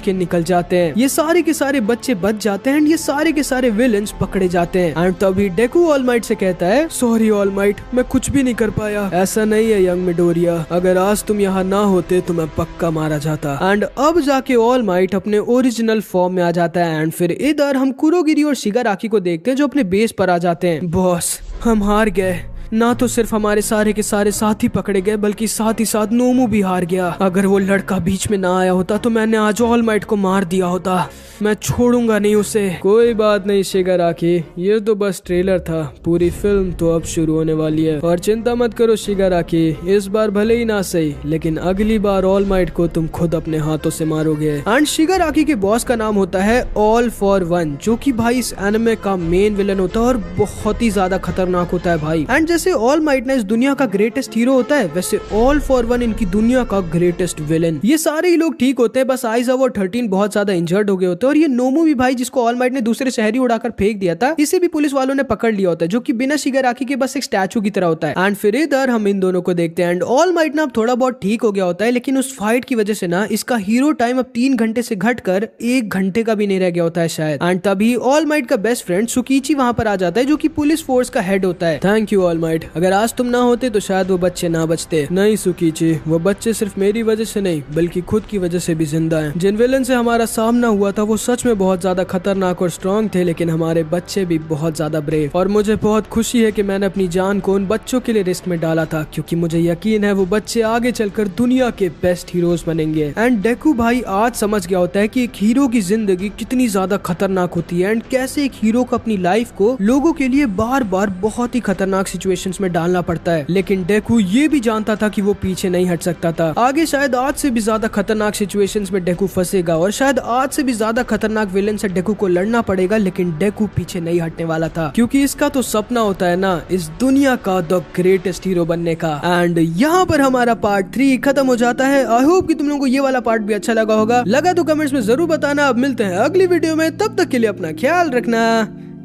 के निकल जाते हैं। ये सारे के सारे बच्चे बच जाते हैं एंड ये सारे के सारे विलेंस पकड़े जाते हैं। एंड तभी डेकू ऑल माइट से कहता है, सॉरी ऑल माइट, मैं कुछ भी नहीं कर पाया। ऐसा नहीं है यंग मिडोरिया, अगर आज तुम यहाँ ना होते तो मैं पक्का मारा जाता। एंड अब जाके ऑल माइट अपने ओरिजिनल फॉर्म में आ जाता है। एंड फिर इधर हम कुरोगिरी और शिगाराकी को देखते हैं जो अपने बेस पर आ जाते हैं। बॉस, हम हार गए। ना तो सिर्फ हमारे सारे के सारे साथी पकड़े गए, बल्कि साथ ही साथ नोमू भी हार गया। अगर वो लड़का बीच में ना आया होता तो मैंने आज ऑल माइट को मार दिया होता। मैं छोड़ूंगा नहीं उसे। कोई बात नहीं शिगाराकी, ये तो बस ट्रेलर था, पूरी फिल्म तो अब शुरू होने वाली है। और चिंता मत करो शिगाराकी, इस बार भले ही ना सही, लेकिन अगली बार ऑल माइट को तुम खुद अपने हाथों से मारोगे। एंड शिगाराकी के बॉस का नाम होता है ऑल फॉर वन, जो कि भाई इस एनिमे का मेन विलन होता है और बहुत ही ज्यादा खतरनाक होता है भाई। एंड जैसे ऑल माइट ना इस दुनिया का ग्रेटेस्ट हीरो होता है, वैसे ऑल फॉर वन इनकी दुनिया का ग्रेटेस्ट विलन। ये सारे ही लोग ठीक होते हैं, बस आइज़ा और 13 बहुत ज्यादा इंजर्ड हो गए होते हैं। और ये नोमू भी भाई, जिसको ऑल माइट ने दूसरे शहरी उड़ाकर फेंक दिया था, इसे भी पुलिस वालों ने पकड़ लिया होता है, जो कि बिना शिगाराकी के बस एक स्टैचू की तरह होता है। एंड फिर इधर हम इन दोनों को देखते हैं। एंड ऑल माइट ना अब थोड़ा बहुत ठीक हो गया होता है, लेकिन उस फाइट की वजह से ना इसका हीरो टाइम अब 3 घंटे से घटकर 1 घंटे का भी नहीं रह गया होता है शायद। एंड तभी ऑल माइट का बेस्ट फ्रेंड सुकीची वहां पर आ जाता है, जो कि पुलिस फोर्स का हेड होता है। थैंक यू ऑल माइट, अगर आज तुम ना होते तो शायद वो बच्चे ना बचते। नहीं सुकीची, वो बच्चे सिर्फ मेरी वजह से नहीं, बल्कि खुद की वजह से भी जिंदा हैं। जिन विलन से हमारा सामना हुआ था वो सच में बहुत ज्यादा खतरनाक और स्ट्रॉन्ग थे, लेकिन हमारे बच्चे भी बहुत ज्यादा ब्रेव। और मुझे बहुत खुशी है कि मैंने अपनी जान को उन बच्चों के लिए रिस्क में डाला था, क्योंकि मुझे यकीन है वो बच्चे आगे चलकर दुनिया के बेस्ट हीरोज बनेंगे। एंड डेकू भाई आज समझ गया होता है कि एक हीरो की जिंदगी कितनी ज्यादा खतरनाक होती है एंड कैसे एक हीरो को अपनी लाइफ को लोगों के लिए बार बार बहुत ही खतरनाक सिचुएशंस में डालना पड़ता है। लेकिन डेकू ये भी जानता था कि वो पीछे नहीं हट सकता था। आगे शायद आज से भी ज्यादा खतरनाक सिचुएशंस में डेकू फंसेगा और शायद आज से भी ज्यादा खतरनाक विलेन से डेकू को लड़ना पड़ेगा, लेकिन डेकू पीछे नहीं हटने वाला था, क्योंकि इसका तो सपना होता है ना इस दुनिया का द ग्रेटेस्ट हीरो बनने का। एंड यहाँ पर हमारा पार्ट 3 खत्म हो जाता है। आई होप कि तुम लोगों को ये वाला पार्ट भी अच्छा लगा होगा। लगा तो कमेंट्स में जरूर बताना। अब मिलते हैं अगली वीडियो में, तब तक के लिए अपना ख्याल रखना।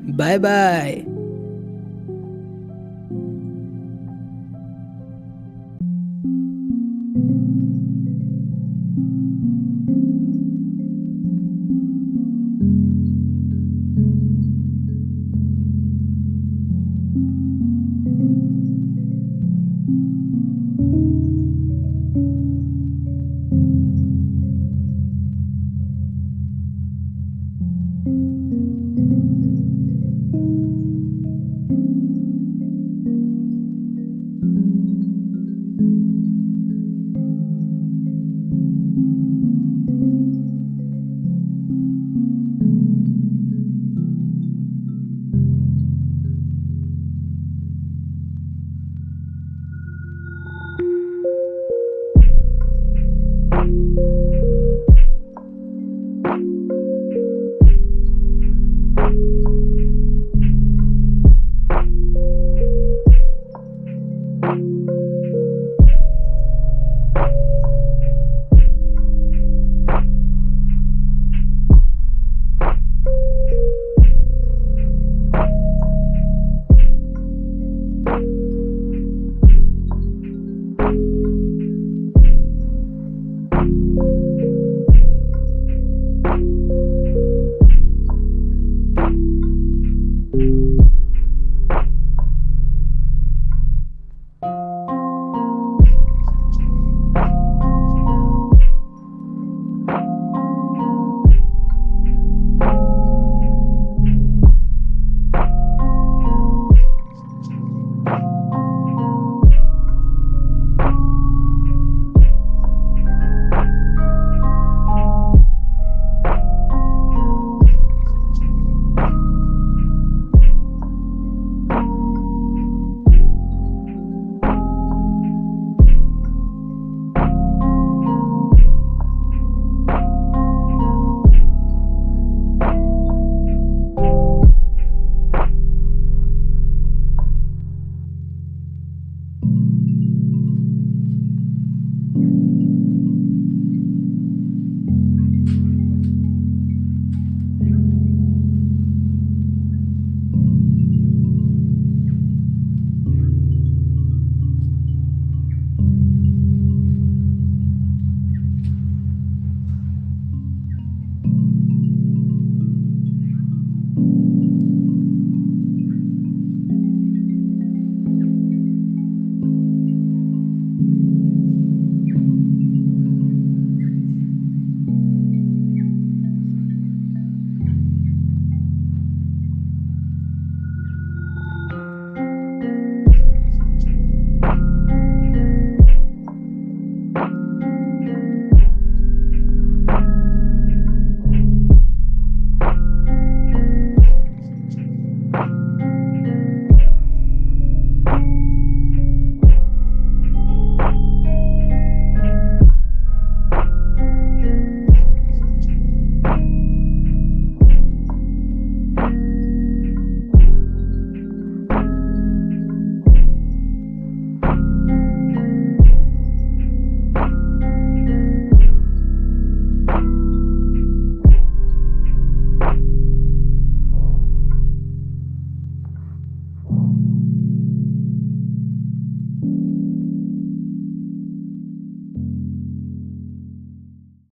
Bye bye.